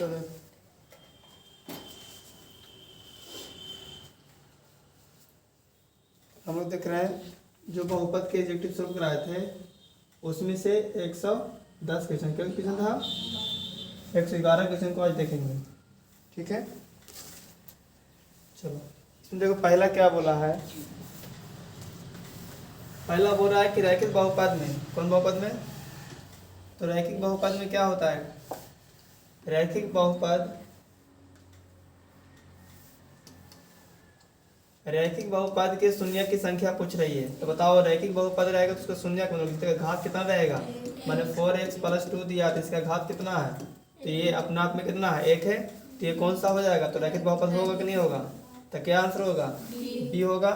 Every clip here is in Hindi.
तो हम लोग देख रहे हैं जो बहुपद के एडजेक्टिव सोल्व कराए थे उसमें से 110 क्वेश्चन क्या क्वेश्चन था 111 क्वेश्चन को आज देखेंगे। ठीक है, चलो इसमें देखो पहला क्या बोला है। पहला बोल रहा है कि रैखिक बहुपद में, कौन बहुपद में, तो रैखिक बहुपद में क्या होता है, रैखिक बहुपद, रैखिक बहुपद के शून्य की संख्या पूछ रही है। तो बताओ रैखिक बहुपद रहेगा तो उसका शून्य का घात कितना रहेगा, मैंने 4x + 2 दिया तो इसका घात कितना है, तो ये अपने आप में कितना है, 1 है। तो ये कौन सा हो जाएगा, तो रैखिक बहुपद होगा कि नहीं होगा, तो क्या आंसर होगा, बी होगा।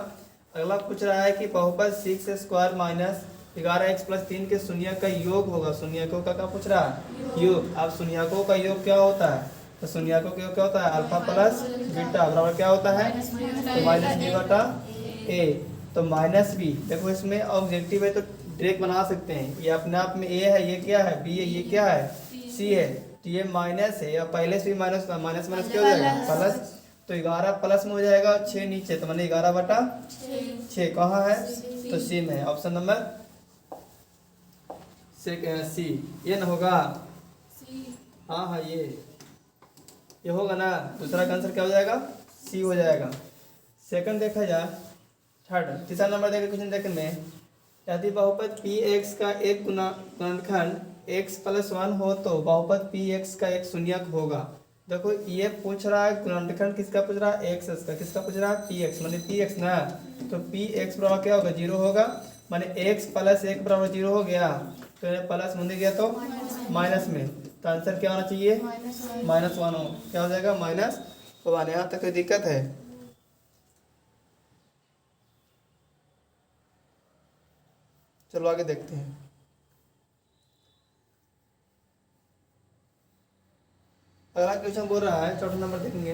अगला पूछ रहा है कि बहुपद 6² - 11x + 3 के शून्य का योग होगा। शून्यकों का क्या पूछ रहा है, योग। अब शून्यकों का योग क्या होता है, तो शून्यकों का योग क्या होता है, अल्फा प्लस बीटा बराबर क्या होता है, तो -b/a। तो -b देखो इसमें ऑब्जेक्टिव है तो डायरेक्ट बना सकते हैं। ये अपने आप में a है, ये क्या है, b है, ये क्या है, c है। तो ये माइनस है, या पहले से भी माइनस था, माइनस माइनस क्या हो जाएगा, प्लस। तो 11 प्लस में हो जाएगा 6 नीचे, तो मैंने 11/6 कहाँ है, तो सी में, ऑप्शन नंबर सी, ये ना होगा, हाँ हाँ ये होगा ना। दूसरा का आंसर क्या हो जाएगा, सी हो जाएगा। सेकंड देखा जाए, थर्ड तीसरा नंबर देखिए क्वेश्चन देखने में, यदि बहुपद px का एक गुणनखंड x + 1 हो तो बहुपद px का एक शून्यक होगा। देखो ये पूछ रहा है गुणनखंड किसका पूछ रहा है, x का, किसका पूछ रहा है, px, माने px ना, तो px बराबर क्या होगा, 0 होगा, माने x + 1 बराबर 0 हो गया, तो ये प्लस मुझे गया तो माइनस में, तो आंसर क्या होना चाहिए, -1 हो, क्या हो जाएगा, -1। यहाँ तक कोई दिक्कत है, चलो आगे देखते हैं। अगला क्वेश्चन बोल रहा है, चौथा नंबर देखेंगे,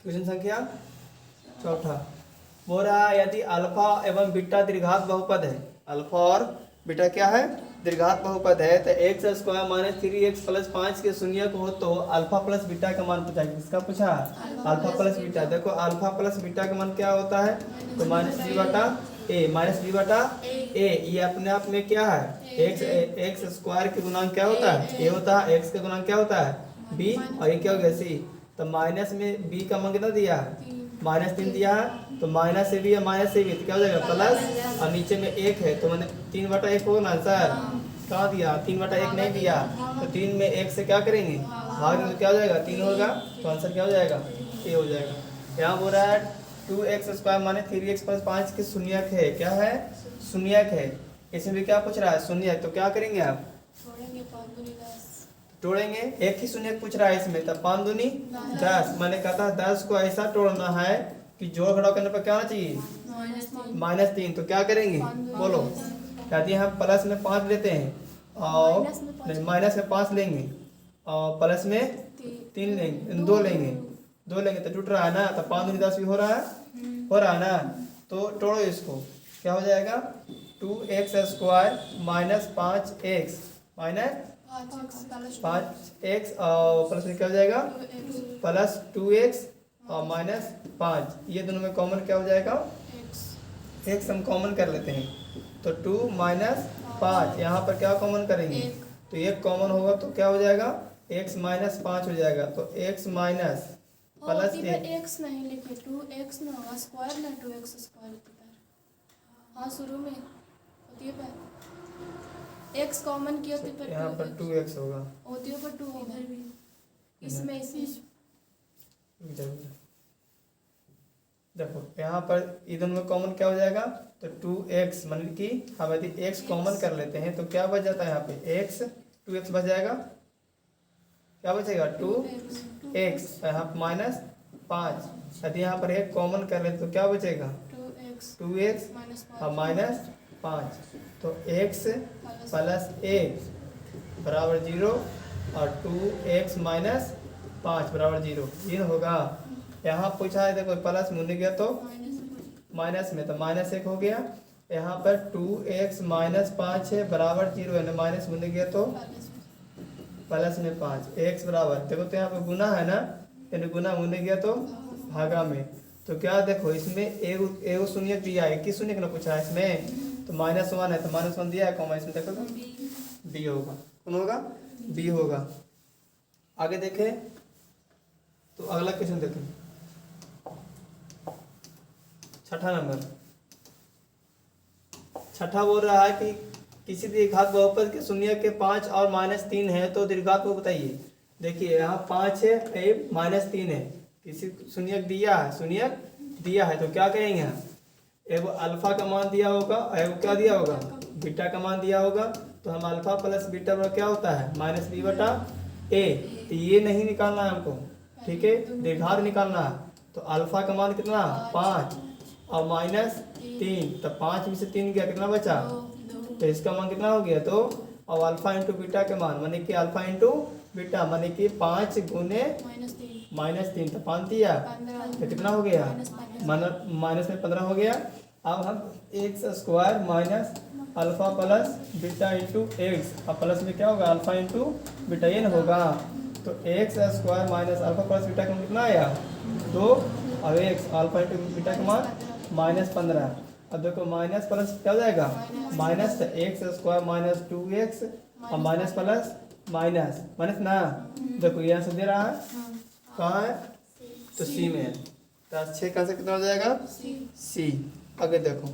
क्वेश्चन संख्या चौथा बोल रहा है यदि अल्फा एवं बीटा द्विघात बहुपद है, अल्फा और बीटा क्या है, द्विघात बहुपद है, तो x² - 3x + 5 के शून्यक हो तो अल्फा प्लस बीटा का मान पूछा, किसका पूछा, अल्फा प्लस बीटा। देखो अल्फा प्लस बीटा का मान क्या होता है, तो -b/a, ये अपने आप में क्या है, x² के गुणांक क्या होता है, a होता है, x का गुणांक क्या होता है, b, और ये क्या हो गया c। तो माइनस में b का मान कितना दिया है, -3 दिया है, तो माइनस से भी है, माइनस से भी, तो क्या हो जाएगा, प्लस, और नीचे में 1 है, तो मैंने 3/1 होगा ना आंसर, कहाँ दिया, 3/1 नहीं दिया, तो 3 में 1 से क्या करेंगे, भाग में, तो क्या हो जाएगा, 3 होगा, तो आंसर क्या हो जाएगा, ए हो जाएगा। यहाँ बोल रहा है 2x² - 3x + 5 के शून्यक है, क्या है, शून्यक है। इसमें भी क्या पूछ रहा है, शून्यक, तो क्या करेंगे आप, तोड़ेंगे, एक ही शून्यक पूछ रहा है इसमें, तब 5 दूनी 10, मैंने कहा था 10 को ऐसा तोड़ना है कि जोड़ घटाव करने पर क्या होना चाहिए, -3, तो क्या करेंगे, बोलो, यदि हम प्लस में 5 लेते हैं और नहीं माइनस में 5 लेंगे और प्लस में 3 लेंगे, 2 लेंगे तो टूट रहा है ना, तो 5 दूनी 10 भी हो रहा है ना, तो तोड़ो इसको, क्या हो जाएगा, 2x² - 5x -5x और प्लस में क्या हो जाएगा, प्लस 2x और -5, ये दोनों में कॉमन क्या हो जाएगा, x हम कॉमन कर लेते हैं, तो 2 - 5, यहाँ पर क्या कॉमन करेंगे, तो एक कॉमन होगा तो क्या हो जाएगा, x - 5 हो जाएगा, तो x माइनस प्लस x नहीं लिखे, 2x ना होगा, स्क्वायर ना 2x² हाँ शुरू में होती है पर x कॉमन की होती पर यहाँ पर 2x होगा, होती है पर 2 होगा इसमें देखो यहाँ पर इधर में कॉमन क्या हो जाएगा, तो 2x, मतलब कि हम यदि x कॉमन कर लेते हैं तो क्या बच जाता है, यहाँ पे x 2x बच जाएगा, क्या बचेगा, 2x, यहाँ -5, यदि यहाँ पर एक कॉमन कर लेते तो क्या बचेगा, 2x और -5, तो x + 1 बराबर 0 और 2x - 5 बराबर 0, ये होगा। यहाँ पूछा है देखो प्लस में गया तो माइनस में, तो -1 हो गया, यहाँ पर 2x माइनस 5 है बराबर 0 है ना, माइनस में गया तो प्लस में 5 x बराबर, देखो तो यहाँ पे गुना है ना, यानी गुना मुने गया तो भागा में। तो क्या देखो इसमें एगो शून्य दिया है, किस शून्य का पूछा है इसमें, तो -1 है तो -1 दिया है कॉमा, इसमें देखो तो बी होगा, कौन होगा, बी होगा। आगे देखें तो अगला क्वेश्चन देखें, छठा नंबर। छठा बोल रहा है कि किसी दीर्घात बहुपद के शून्य के 5 और -3 है तो दीर्घात को बताइए। देखिए यहाँ 5 है, -3 है, किसी शून्य दिया है तो क्या करेंगे, एगो अल्फा का मान दिया होगा, एगो क्या दिया होगा, बीटा का मान दिया होगा, तो हम अल्फा प्लस बीटा बराबर क्या होता है -b/a। तो ये नहीं निकालना है हमको, ठीक है, दीर्घात निकालना है। तो अल्फा का मान कितना 5 और -3, तो 5 में से 3 गया, कितना बचा, तो इसका मान कितना हो गया 2, और अल्फा इंटू बीटा के मान माने कि अल्फा इंटू बीटा माने कि 5 गुने -3 तो 5 दिया, तो कितना हो गया, माइनस में 15 हो गया। अब हम x square minus alpha plus beta into x, अब प्लस में क्या होगा अल्फा इंटू बीटा, ये ना होगा। तो x square minus alpha plus beta का कितना आया 2, और एक्स अल्फा इंटू बीटा का मान -15। अब देखो माइनस प्लस क्या हो जाएगा माइनस, तो एक्स स्क्वायर माइनस 2x और माइनस प्लस माइनस ना, देखो यहाँ से दे रहा है, कहाँ है, तो सी में है, तो 6 का से कितना हो जाएगा सी। आगे देखो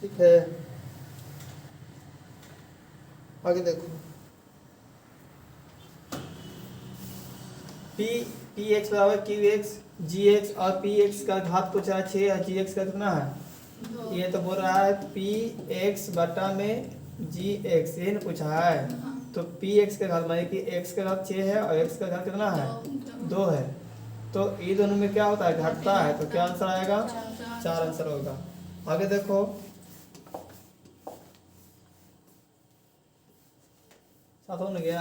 ठीक है। आगे देखो पी एक्स बराबर क्यू एक्स जी एक्स, और पी एक्स का घात कुछ है 6 और जी एक्स का कितना है, ये तो बोल रहा है पी एक्स बटा में जी एक्स, ये ना पूछा है। तो पी एक्स का घात माने कि एक्स का घात 6 है और एक्स का घात कितना है 2 है, तो ये दोनों में क्या होता है घटता है, तो क्या आंसर आएगा 4 आंसर होगा। आगे देखो 7 हो गया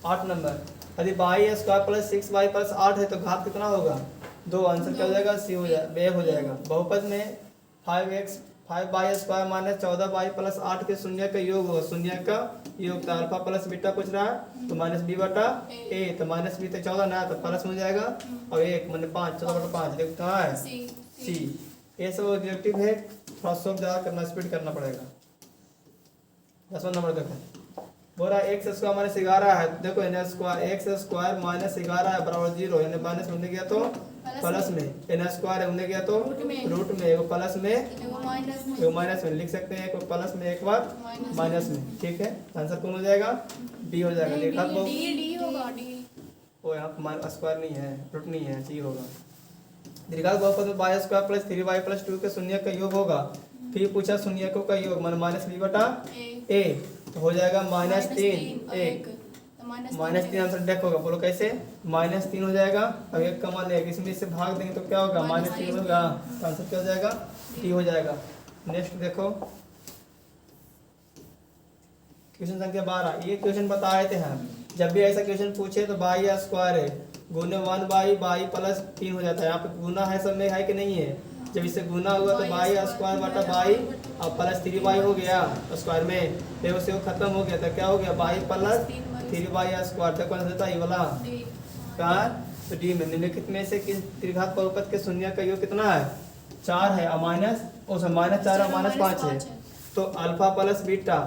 8 नंबर। यदि Y square plus 6y plus 8 है तो घात कितना होगा 2, आंसर क्या हो जाएगा सी हो जाएगा। बहुपद में 5y square minus 14y plus 8 के शून्य का योग होगा, शून्य का योग, तो अल्फा प्लस बीटा पूछ रहा है, तो -b/a, तो -b तो 14 ना, तो प्लस में हो जाएगा, और 1 माने 5, 14/5 देखो कहाँ है सी। ये सब ऑब्जेक्टिव है, थोड़ा सोल्व ज़्यादा करना, स्पीड करना पड़ेगा। 10वां नंबर देखो, बोल रहा है एक्स स्क्वायर माइनस 11 है, देखो n square x square minus 11 है बराबर 0, यानी माइनस में गया तो प्लस में, एन स्क्वायर है गया तो रूट में, एक प्लस में एक माइनस में लिख सकते हैं, एक प्लस में एक बार माइनस में, ठीक है। आंसर कौन हो जाएगा डी हो जाएगा। देखा तो वो यहाँ स्क्वायर नहीं है, रूट नहीं है, सी होगा। दीर्घात बहुपद में y square plus 3y plus 2 के शून्य का योग होगा, फिर पूछा शून्यकों का योग मान -b/a, तो हो जाएगा -3 1, -3 आंसर डेक होगा, बोलो कैसे -3 हो जाएगा। अब एक का मान 1, इसमें से भाग देंगे तो क्या होगा -3 होगा, तो आंसर क्या हो जाएगा डी हो जाएगा। नेक्स्ट देखो क्वेश्चन संख्या 12, ये क्वेश्चन बताए थे हम, जब भी ऐसा क्वेश्चन पूछे तो y स्क्वायर है गुने 1/y प्लस 3 हो जाता है, यहाँ पे गुना है सब में है कि नहीं है, जब इससे गुना हुआ तो y स्क्वायर बटा y और प्लस 3y हो गया स्क्वायर में, देखो से वो खत्म हो गया, तो क्या हो गया y प्लस 3y स्क्वायर, तक कौन सा देता है ये वाला कहाँ, तो डी में निम्नलिखित में से किस त्रिघात बहुपद के शून्य का योग कितना है 4 है और -4 और -5 है, तो अल्फा प्लस बीटा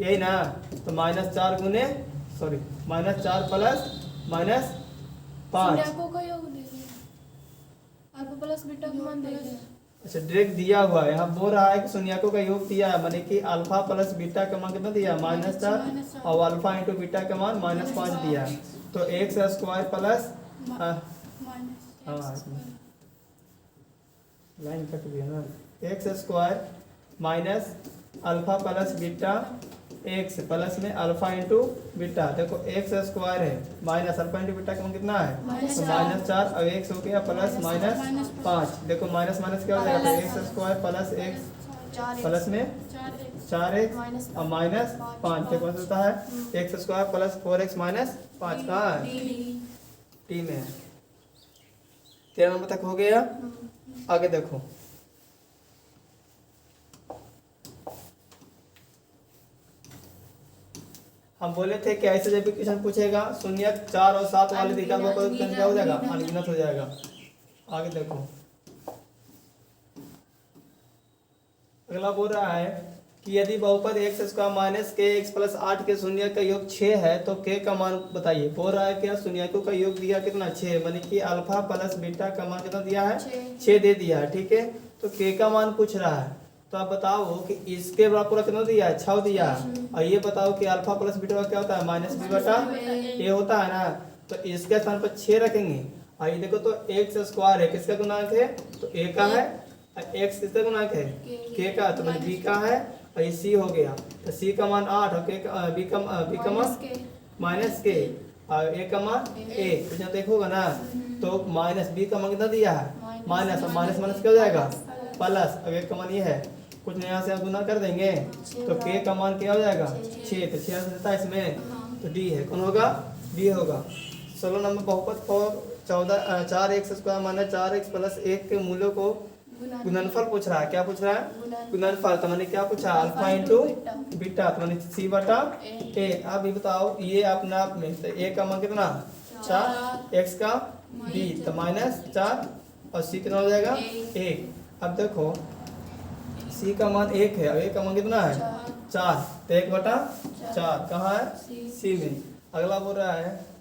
यही ना, तो -4 गुने सॉरी -4 प्लस -5 को योग दे दिया, अल्फा प्लस बीटा का मान दे दिया, अच्छा डायरेक्ट दिया हुआ है, यहाँ बोल रहा है कि शून्यकों का योग दिया है, माने कि अल्फा प्लस बीटा का मान कितना दिया है -4 और अल्फा इंटू बीटा का मान -5 दिया है। तो x square plus line cut गया ना, x square minus alpha plus beta x plus में अल्फा इंटू बीटा। देखो एक्स स्क्वायर है माइनस अल्फा इंटू बीटा का मान कितना है, तो -4 और एक्स हो गया प्लस -5। देखो माइनस माइनस क्या हो जाएगा, तो x square plus x plus में 4x और -5। देखो कौन सा होता है, x square plus 4x minus 5 कहाँ है, टी में है। 13 नंबर तक हो गया। आगे देखो हम बोले थे कि ऐसे जब भी क्वेश्चन पूछेगा शून्य 4 और 7 वाले दिखा क्या हो जाएगा, अनगिनत हो जाएगा। आगे देखो अगला बोल रहा है कि यदि बहुपद एक्स स्क्वायर माइनस के एक्स प्लस 8 के शून्य का योग 6 है तो के का मान बताइए। बोल रहा है क्या, शून्यकों का योग दिया कितना 6, माने कि अल्फा प्लस बीटा का मान कितना दिया है 6 दे दिया है, ठीक है। तो के का मान पूछ रहा है, तो आप बताओ कि इसके बराबर पूरा कितना दिया है 6 दिया है, और ये बताओ कि अल्फा प्लस बीटा का क्या होता है -b बटा a होता है ना। तो इसके स्थान पर 6 रखेंगे। और ये देखो तो एक्स स्क्वायर है, किसका गुणांक है, तो a का है, एक्स किसका गुणांक है k का, तो मतलब b का है, और ये c हो गया। तो c का मान 8 और b का मान माइनस के और a का मान 1। तो जब देखोगा ना तो -b का मान कितना दिया है माइनस, और माइनस माइनस क्या हो जाएगा प्लस, अब एक का मान ये है, कुछ यहाँ से गुना कर देंगे तो k का मान क्या हो जाएगा 6, तो 6 देता है इसमें, तो d है, कौन होगा d होगा। 16 नंबर बहुपद for 4x square minus 4x plus 1 के मूल्यों को गुणनफल पूछ रहा है। क्या पूछ रहा है, गुणनफल। तो मैंने क्या पूछा, अल्फा इंटू बीटा, तो मैंने c बटा a। अब ये बताओ ये अपने आप में, तो a का मान कितना 4, x का b, तो -4 और c कितना हो जाएगा 1। अब देखो c का मान 1 है और a का मान कितना है 4, तो 1 बटा 4 कहाँ है c में। अगला बोल रहा है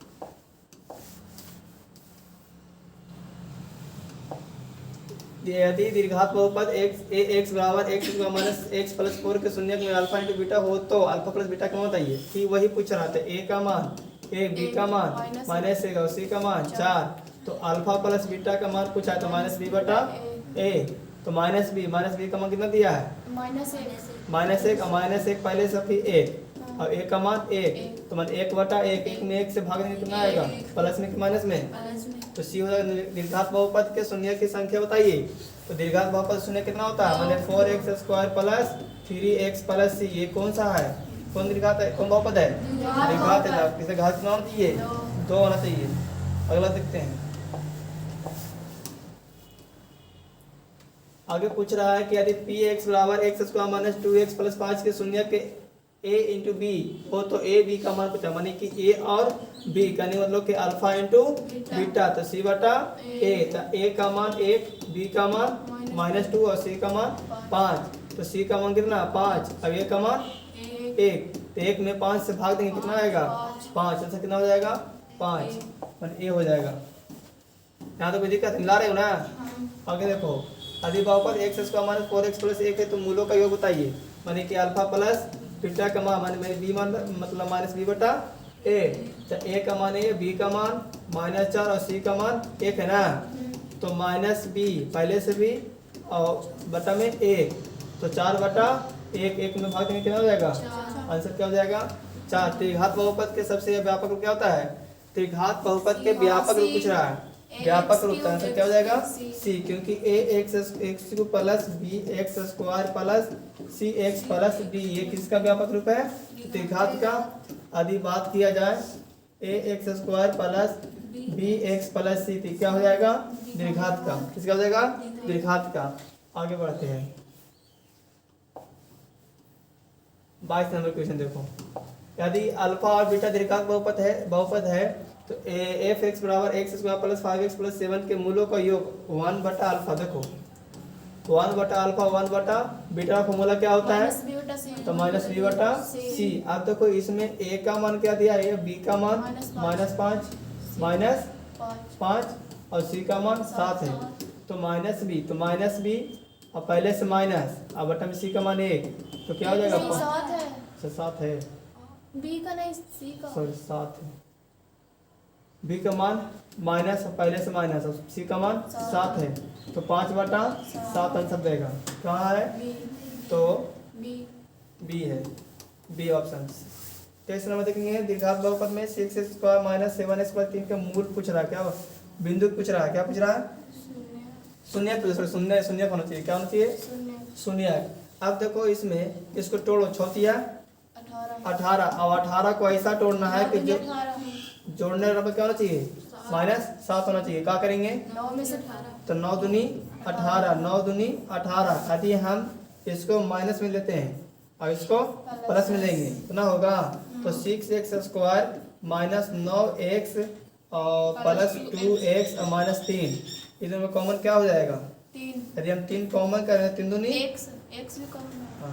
यदि दीर्घात बहुपद x बराबर x माइनस x प्लस 4 के शून्य में अल्फा इंटू बीटा हो तो अल्फा प्लस बीटा का मान बताइए। ठीक वही पूछ रहा था, a का मान 1, b का मान -1 और c का मान 4। तो अल्फा प्लस बीटा का मान पूछा है, तो -b बटा a, तो -b का मान कितना दिया है -1 और -1 पहले से फिर 1 और a का मान 1, तो मान 1 बटा 1 में 1 से भागने कितना आएगा प्लस में कि माइनस में, तो सी हो जाएगा। दीर्घात बहुपद के शून्य की संख्या बताइए। तो दीर्घात बहुपद शून्य कितना होता है, मतलब 4x square plus 3x plus c, ये कौन सा है, कौन दीर्घात है, कौन बहुपद है, दीर्घात है। किसे घात कितना होना चाहिए 2 होना चाहिए। अगला देखते हैं, आगे पूछ रहा है कि यदि px बराबर x square minus 2x plus 5 के शून्य के a इंटू बी हो तो a b का मान पूछा, माने कि a और b का नहीं मतलब कि अल्फा इंटू बीटा, तो c बटा a, तो a का मान 1, b का मान -2 और c का मान 5, तो c का मान कितना 5 और a का मान 1, तो 1 में 5 से भाग देंगे कितना आएगा 5, ऐसा कितना हो जाएगा 5, मान a हो जाएगा। यहाँ तो कोई दिक्कत नहीं, ला रहे हो ना। आगे देखो यदि बहुपद x square minus 4x plus 1 है तो मूलों का योग बताइए, माने कि अल्फा प्लस बीटा का मान माने b मान मतलब -b बटा a, तो a का मान है, b का मान -4 और c का मान 1 है ना, तो -b पहले से भी और बटा में 1, तो 4 बटा 1 में भाग देंगे कितना हो जाएगा, आंसर क्या हो जाएगा 4। त्रिघात बहुपद के सबसे व्यापक रूप क्या होता है, त्रिघात बहुपद के व्यापक रूप पूछ रहा है, व्यापक रूप का आंसर क्या हो जाएगा c, क्योंकि ax plus bx square plus cx plus d ये किसका व्यापक रूप है, त्रिघात का। यदि बात किया जाए ax square plus bx plus c, क्या हो जाएगा दीर्घात का, किसका हो जाएगा दीर्घात का। आगे बढ़ते हैं 22 नंबर क्वेश्चन देखो, यदि अल्फा और बीटा दीर्घात बहुपद है तो f(x) बराबर x square plus 5x plus 7 के मूलों का योग 1 बटा अल्फा। देखो 1 बटा अल्फा 1 बटा बीटा का फॉर्मूला क्या होता है, तो -b बटा c। अब देखो इसमें a का मान क्या दिया है, b का मान -5 और c का मान 7 है, तो -b और पहले से माइनस, अब बटा में सी का मान 1, तो क्या हो जाएगा? नहीं, 7 है। अच्छा 7 है, बी का नहीं, सी का। सॉरी 7 है। बी का मान माइनस, पहले से माइनस, और सी का मान 7 है, तो 5/7 आंसर देगा। कहाँ है? बी। तो बी। बी है, बी ऑप्शन। टेस्ट नंबर देखेंगे, द्विघात बहुपद में 6x² माइनस 7x² 3 का मूल पूछ रहा है, क्या बिंदु पूछ रहा है, क्या पूछ रहा है? शून्य। शून्य। शून्य शून्य होना चाहिए, क्या होना चाहिए? शून्य। शून्य। अब देखो इसमें, इसको तोड़ो, 6×3 18। 18, और 18 को ऐसा तोड़ना है कि जो 18। जोड़ने वाला क्या होना चाहिए? -7 होना चाहिए। क्या करेंगे? 9 में से 18। तो 9 दूनी 18, 9 दूनी 18। यदि हम इसको माइनस में लेते हैं और इसको प्लस में लेंगे तो ना होगा, तो 6x² माइनस 9x और प्लस 2x और माइनस 3, इसमें कॉमन क्या हो जाएगा? 3। यदि हम 3 कॉमन करें, 3 दूनी x भी कम है।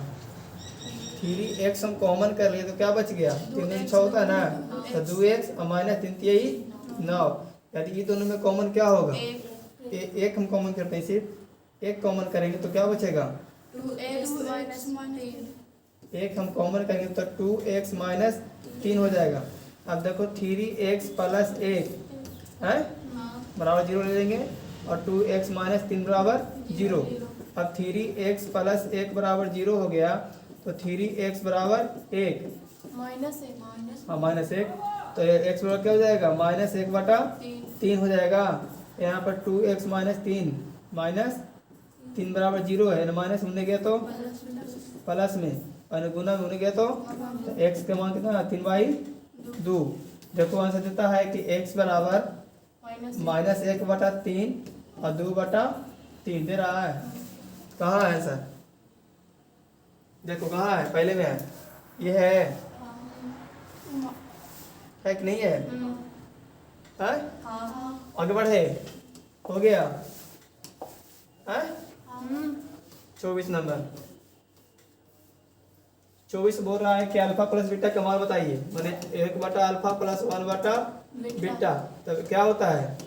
3x हम कॉमन कर लिए तो क्या बच गया? 3 दूनी 6 होता है ना, तो 2x और माइनस 3 यही 9। यदि ये दोनों में कॉमन क्या होगा? एक हम कॉमन करते हैं, सिर्फ एक कॉमन करेंगे तो क्या बचेगा? 2x minus 3। एक हम कॉमन करेंगे तो 2x माइनस 3 हो जाएगा। अब देखो 3x प्लस 1 है बराबर 0 ले लेंगे, और 2x माइनस 3 बराबर 0। अब 3x प्लस 1 बराबर 0 हो गया, तो 3x बराबर 1, माइनस 1। हाँ -1, तो x बराबर क्या हो जाएगा? -1/3 हो जाएगा। यहाँ पर 2x माइनस 3, माइनस 3 बराबर 0 है, माइनस होने गया तो प्लस में, और गुना में होने गया तो x का मान कितना? 3/2। देखो आंसर देता है कि x बराबर -1/3 और 2/3 दे रहा है। कहाँ है आंसर? देखो कहाँ है? पहले में है, ये है कि नहीं है? है? आगे बढ़े, हो गया है? 24 नंबर। 24 बोल रहा है कि अल्फा प्लस बीटा का मान बताइए, मैंने 1/अल्फा प्लस 1/बीटा, तब क्या होता है?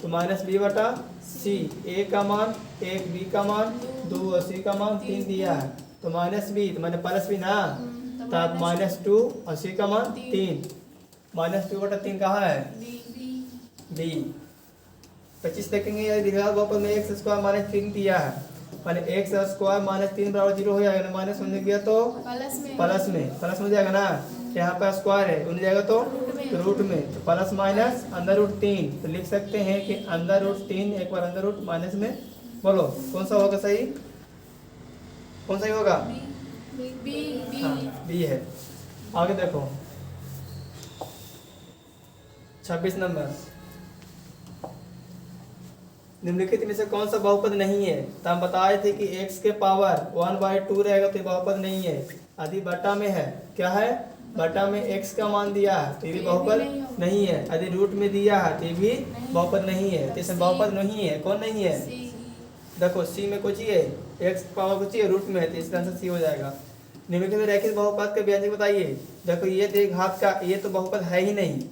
तो -b/c, a का मान 1, b का मान 2 और c का मान 3 दिया है, तो -b, तो मैंने प्लस भी ना, तब -2 और c का मान 3, -2/3 कहाँ है? b। 25 देखेंगे, यदि द्विघात बहुपद में x² माइनस 3 दिया है, मैंने x² माइनस 3 बराबर 0 हो जाएगा ना, माइनस होने गया तो प्लस में हो जाएगा ना, यहाँ पर स्क्वायर है, उन जाएगा तो रूट में, तो प्लस माइनस √3, तो लिख सकते हैं कि √3, एक बार अंदर माइनस में, बोलो कौन सा होगा सही? कौन सही होगा? बी है। आगे देखो 26 नंबर, निम्नलिखित में से कौन सा बहुपद नहीं है? तो हम बताए थे कि x के पावर 1/2 रहेगा तो ये बहुपद नहीं है। यदि बटा में है, क्या है? बटा में x का मान दिया है तो ये भी बहुपद नहीं है। यदि रूट में दिया है तो ये भी बहुपद नहीं है, तो इसमें बहुपद नहीं है। कौन नहीं है? देखो c में कुछ ही है, x पावर कुछ ही है, रूट में है, तो इसका आंसर c हो जाएगा। निम्नलिखित रैखिक बहुपद का व्यंजक बताइए। देखो ये द्विघात का, ये तो बहुपद है ही नहीं,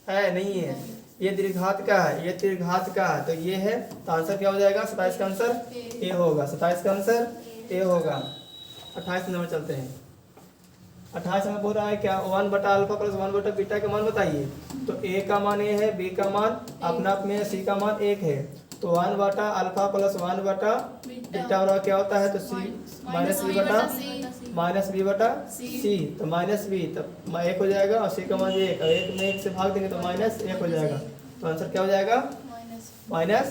है नहीं है, ये द्विघात का है, ये त्रिघात का है, तो ये है, तो आंसर क्या हो जाएगा? 27 का आंसर ए होगा। 27 का आंसर ए होगा। 28 नंबर चलते हैं। 28 में बोल रहा है क्या? 1/अल्फा प्लस 1/बीटा का मान बताइए। तो ए का मान ए है, बी का मान अपना आप में, सी का मान 1 है, तो 1/अल्फा प्लस 1/बीटा बराबर क्या होता है? तो सी माइनस b/c, तो -b, तो 1 हो जाएगा, और c का मान 1, और 1 में 1 से भाग देंगे तो -1 हो जाएगा, तो आंसर क्या हो जाएगा? -8।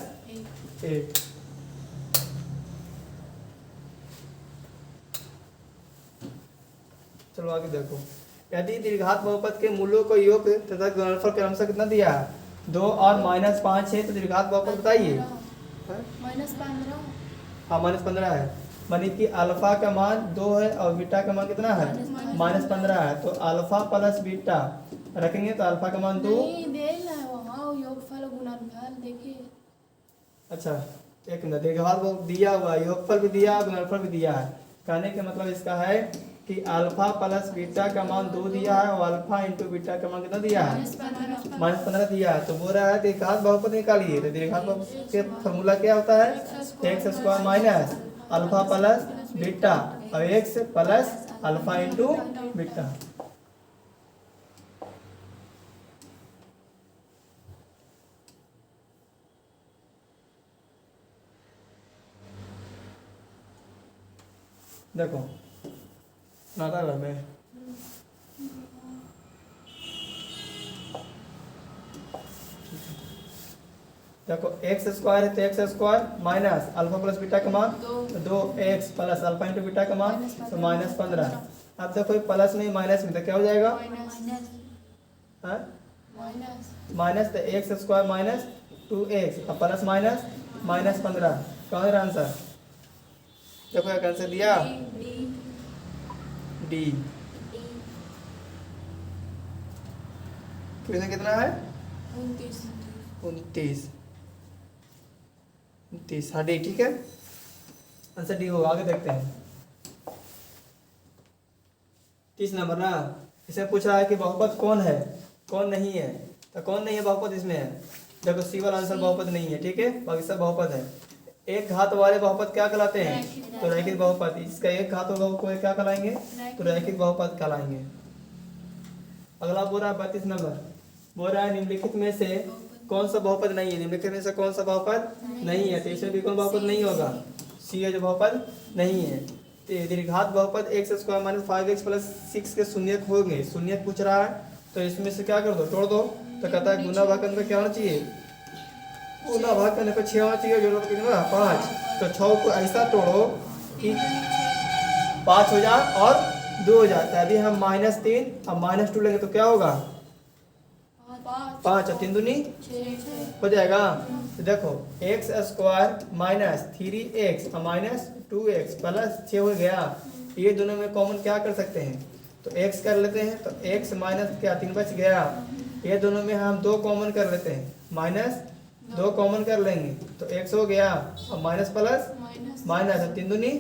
चलो आगे देखो, यदि द्विघात बहुपद के मूलों को योग तथा गुणनफल के अनुसार कितना दिया है? 2 और -5 है, तो द्विघात बहुपद बताइए। -15। हाँ -15 है, मानी कि अल्फा का मान 2 है और बीटा का मान कितना है? -15 है, तो अल्फा प्लस बीटा रखेंगे तो अल्फा का मान 2। अच्छा एक मिनट, द्विघात दिया हुआ, योगफल भी दिया, गुणनफल भी दिया है। कहने का मतलब इसका है कि अल्फा प्लस बीटा का मान 2 दिया है और अल्फा इंटू बीटा का मान कितना दिया है? -15 दिया है। तो बोल रहा है दीर्घात बहुपद निकालिए। तो दीर्घात बहुपद के फॉर्मूला क्या होता है? X square minus alpha plus beta और x plus alpha into beta. देखो नाता घर में देखो एक्स स्क्वायर है तो x square minus alpha plus beta का मान 2x plus alpha into beta का मान तो -15। अब देखो ये प्लस में माइनस में तो क्या हो जाएगा? हाँ माइनस तो एक्स स्क्वायर माइनस 2x और प्लस माइनस -15। कौन है आंसर? देखो क्या आंसर दिया डी। क्वेश्चन कितना है? 29 हाँ डी ठीक है, आंसर डी होगा। आगे देखते हैं 30 नंबर ना। इसे पूछ रहा है कि बहुपद कौन है कौन नहीं है। तो कौन नहीं है बहुपद इसमें है? देखो सी वाला आंसर बहुपद नहीं है, ठीक है, बाकी सब बहुपद है। एक घात वाले बहुपद क्या कहलाते हैं? तो रैखिक बहुपद। इसका एक घात होगा वो क्या कहलाएंगे? तो रैखिक बहुपद कहलाएंगे। अगला बोल रहा है 32 नंबर, बोल रहा है निम्नलिखित में से कौन सा बहुपद नहीं है? निम्नलिखित में से कौन सा बहुपद नहीं है? तो इसमें भी कौन बहुपद नहीं होगा? सी है जो बहुपद नहीं है। तो दीर्घात बहुपद x square minus 5x plus 6 के शून्यक होंगे। शून्यक पूछ रहा है तो इसमें से क्या कर दो? तोड़ दो। तो कहता है गुना भाग करने पे क्या होना चाहिए? गुना भाग करने पे 6 होना चाहिए। जोड़ो तो कितना? 5। तो 6 को ऐसा तोड़ो कि 5 हो जाए और 2 हो जाए। तो यदि हम -3 और -2 लेंगे तो क्या होगा? 5 और 3 दूनी हो जाएगा। तो देखो एक्स स्क्वायर माइनस 3x और -2x प्लस 6 हो गया। ये दोनों में कॉमन क्या कर सकते हैं? तो x कर लेते हैं। तो x माइनस क्या 3 बच गया। ये दोनों में हम 2 कॉमन कर लेते हैं, -2 कॉमन कर लेंगे तो x हो गया और माइनस प्लस माइनस और 3 दूनी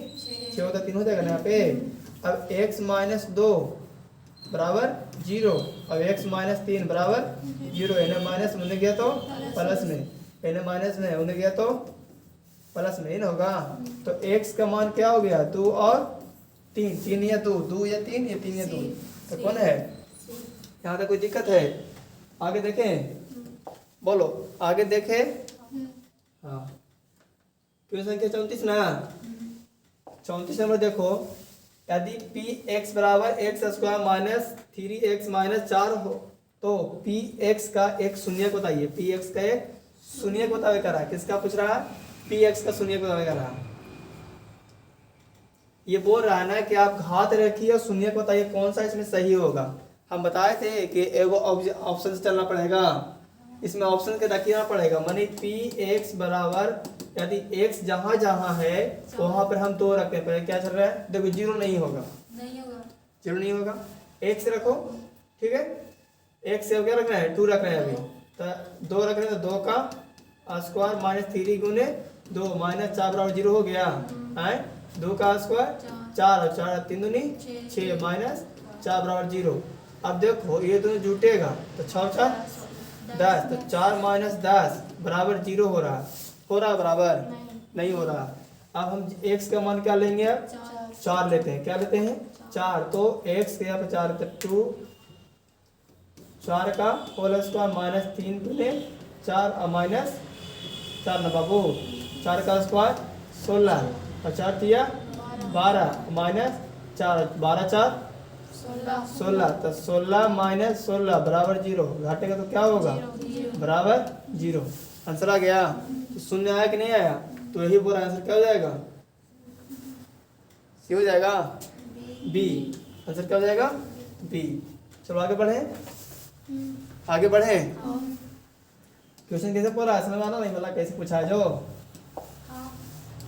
6 होता 3 हो जाएगा ना यहाँ पे। अब x -2 बराबर 0 और x -3 बराबर 0। इन्हें माइनस में गया तो प्लस में, इन्हें माइनस में उन्हें गया तो प्लस में इन होगा। तो x का मान क्या हो गया? 2 और 3। 3 या 2, 2 या 3 या 3 या 2। तो कौन है? यहाँ तक कोई दिक्कत है? आगे देखें, बोलो आगे देखें। हाँ क्वेश्चन संख्या 34 ना। 34 नंबर देखो, यदि पी एक्स बराबर x square minus 3x minus 4 हो तो पी एक्स का एक शून्यक बताइए। पी एक्स का एक शून्यक बतावे कर रहा है। किसका पूछ रहा है? पी एक्स का शून्यक बतावे कर रहा है। ये बोल रहा है ना कि आप घात रखिए और शून्यक बताइए कौन सा इसमें सही होगा। हम बताए थे कि एगो ऑप्शन से चलना पड़ेगा, इसमें ऑप्शन के रखना पड़ेगा। मानी पी एक्स बराबर यदि x जहाँ जहाँ है वहाँ पर हम 2 रखते हैं। क्या चल रहा है? देखो 0 नहीं होगा, 0 नहीं होगा। x रखो, ठीक है। x से क्या रखना है? 2 रखना है अभी। तो 2 रख रहे हैं तो 2 का स्क्वायर माइनस 3 गुने 2 माइनस 4 बराबर 0 हो गया है। 2 का स्क्वायर 4 और 4 3 दूनी 6 माइनस 4 बराबर 0। अब देखो ये दोनों जुटेगा तो 6 4 10। तो 4 माइनस 10 बराबर 0 हो रहा बराबर नहीं हो रहा। अब हम x का मान क्या लेंगे? अब 4 लेते हैं। क्या लेते हैं? 4। तो x के यहाँ पे 4 2 4 का होल स्क्वायर माइनस 3 दूने 4 और माइनस 4 ना बाबू 4 का स्क्वायर 16 और 4 दिया 12 माइनस 4 12 4 16। तो 16 माइनस 16 बराबर 0। घाटेगा तो क्या होगा? बराबर 0। आंसर आ गया। तो शून्य आया कि नहीं आया? तो यही बोला आंसर क्या हो जाएगा? सी हो जाएगा, बी। आंसर क्या हो जाएगा? बी। चलो आगे बढ़े, आगे बढ़े। क्वेश्चन कैसे बोला समझ आना नहीं बोला कैसे पूछा है जो।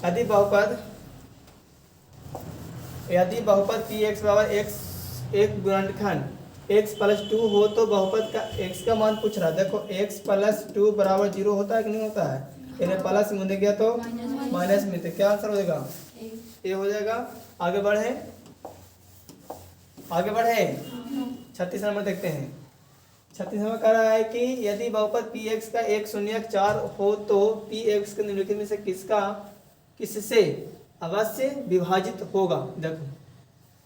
यदि बहुपद पी एक्स बराबर एक्स एक गुणनखंड x प्लस 2 हो तो बहुपद का x का मान पूछ रहा है। देखो x प्लस 2 बराबर 0 होता है कि नहीं होता है? इन्हें प्लस में गया तो माइनस में, तो क्या आंसर हो जाएगा? ए हो जाएगा। आगे बढ़े आगे बढ़े 36 नंबर देखते हैं। 36 नंबर कह रहा है कि यदि बहुपद पी एक्स का एक शून्यक 4 हो तो पी एक्स के निम्नलिखित में से किससे अवश्य विभाजित होगा। देखो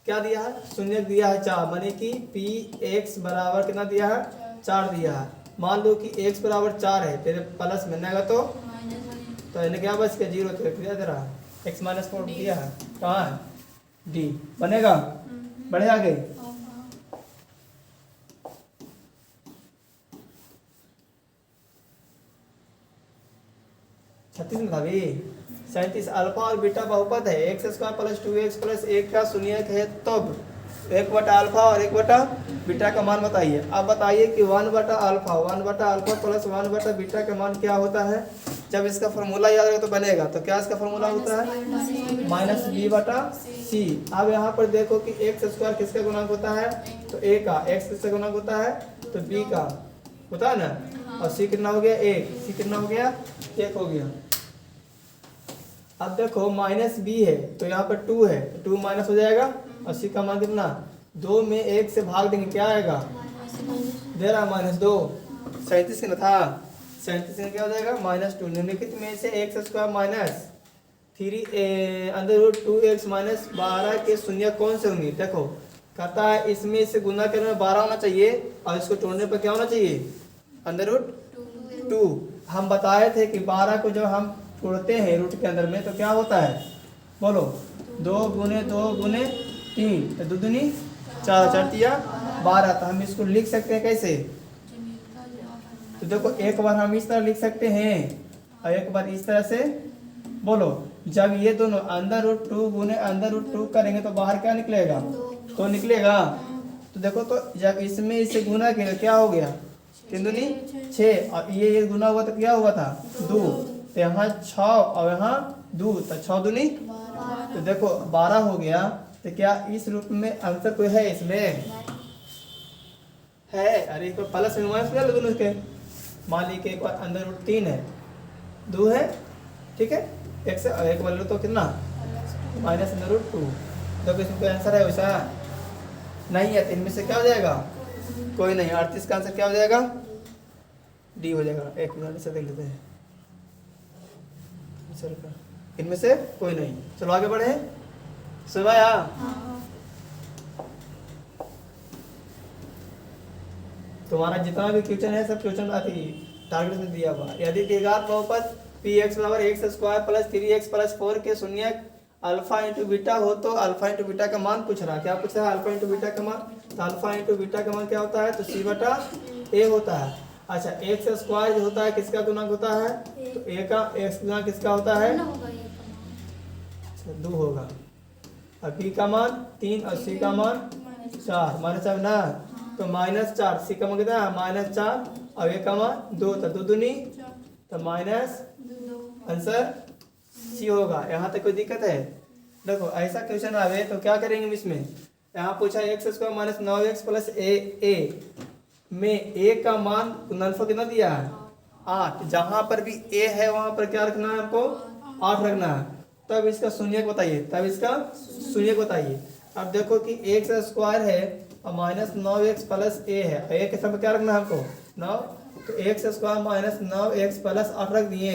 क्या दिया है, शून्यक दिया है 4, माने कि पी एक्स बराबर कितना दिया है 4 दिया है। मान लो कि x बराबर 4 है, तेरे प्लस में आएगा तो इन्हें क्या बच के 0 तो क्या दे रहा है x माइनस 4 दिया है, कहाँ है d बनेगा। बढ़े आगे 36 में था भी 37 अल्फा और बीटा बहुपद है x square plus 2x plus 1 का शून्यक है तब 1/अल्फा और 1/बीटा का मान बताइए। अब बताइए कि 1/अल्फा प्लस 1/बीटा का मान क्या होता है। जब इसका फॉर्मूला याद रहे तो बनेगा, तो क्या इसका फॉर्मूला होता है -b/c। अब यहाँ पर देखो कि एक्स स्क्वायर किसका गुणांक होता है, तो a का, x किसका गुणांक होता है तो b का होता है ना, और c कितना हो गया 1, c कितना हो गया 1 हो गया। अब देखो -b है तो यहाँ पर 2 है, 2 माइनस हो जाएगा और c का मान कितना 2 में 1 से भाग देंगे क्या आएगा दे रहा -2। 37 का था 37 में क्या हो जाएगा -2। निम्नलिखित में से x square minus 3√2x minus 12 के शून्य कौन से होंगे। देखो कहता है इसमें से गुना करने में 12 होना चाहिए और इसको तोड़ने पर क्या होना चाहिए √2। हम बताए थे कि 12 को जब हम तोड़ते हैं रूट के अंदर में तो क्या होता है बोलो 2 गुने 3 तो 2 दूनी 4 4 12। तो हम इसको लिख सकते हैं कैसे, तो देखो एक बार हम इस तरह लिख सकते हैं और एक बार इस तरह से। बोलो जब ये दोनों √2 गुने √2 करेंगे तो बाहर क्या निकलेगा तो निकलेगा। तो देखो तो जब इसमें इसे गुना किया क्या हो गया 3 दूनी 6 और ये गुना हुआ तो क्या हुआ था 2, तो यहाँ 6 और यहाँ 2 तो 6 दूनी, तो देखो 12 हो गया। तो क्या इस रूप में आंसर कोई है इसमें है। अरे एक प्लस में माइनस कर लो दोनों के, मान ली कि एक बार √3 है 2 है ठीक है, एक से एक बार लो तो कितना -√2। तो इसमें कोई आंसर है वैसा नहीं है, 3 में से क्या हो जाएगा कोई नहीं। 38 का आंसर क्या हो जाएगा डी हो जाएगा। एक मिनट से देख लेते हैं इनमें से कोई नहीं। चलो आगे बढ़े सुनाया। तुम्हारा जितना भी क्वेश्चन है सब क्वेश्चन टारगेट में दिया हुआ। यदि द्विघात बहुपद पी एक्स बराबर x square plus 3x plus 4 के शून्यक अल्फा इंटू बीटा हो तो अल्फा इंटू बीटा का मान पूछ रहा है। क्या पूछ रहा है अल्फा इंटू बीटा का मान, तो अल्फा इंटू बीटा का मान क्या होता है तो c/a होता है। अच्छा एक्स स्क्वायर जो होता है किसका गुणांक होता है तो a का x गुणांक किसका होता है 2 होगा और b का मान 3 और c का मान 4 -4 ना, तो -4 c का मान कितना है -4 और a का मान 2 तो 2 दूनी तो माइनस आंसर सी होगा। यहाँ तक कोई दिक्कत है। देखो ऐसा क्वेश्चन आवे तो क्या करेंगे इसमें, यहाँ पूछा x square minus 9x plus a में a का मान गुणनफल कितना दिया है 8। जहाँ पर भी a है वहाँ पर क्या रखना है हमको 8 रखना है। तब इसका शून्यक बताइए। अब देखो कि एक्स स्क्वायर है और -9x प्लस a है, a के समय क्या रखना है हमको 9, तो x square minus 9x plus 8 रख दिए।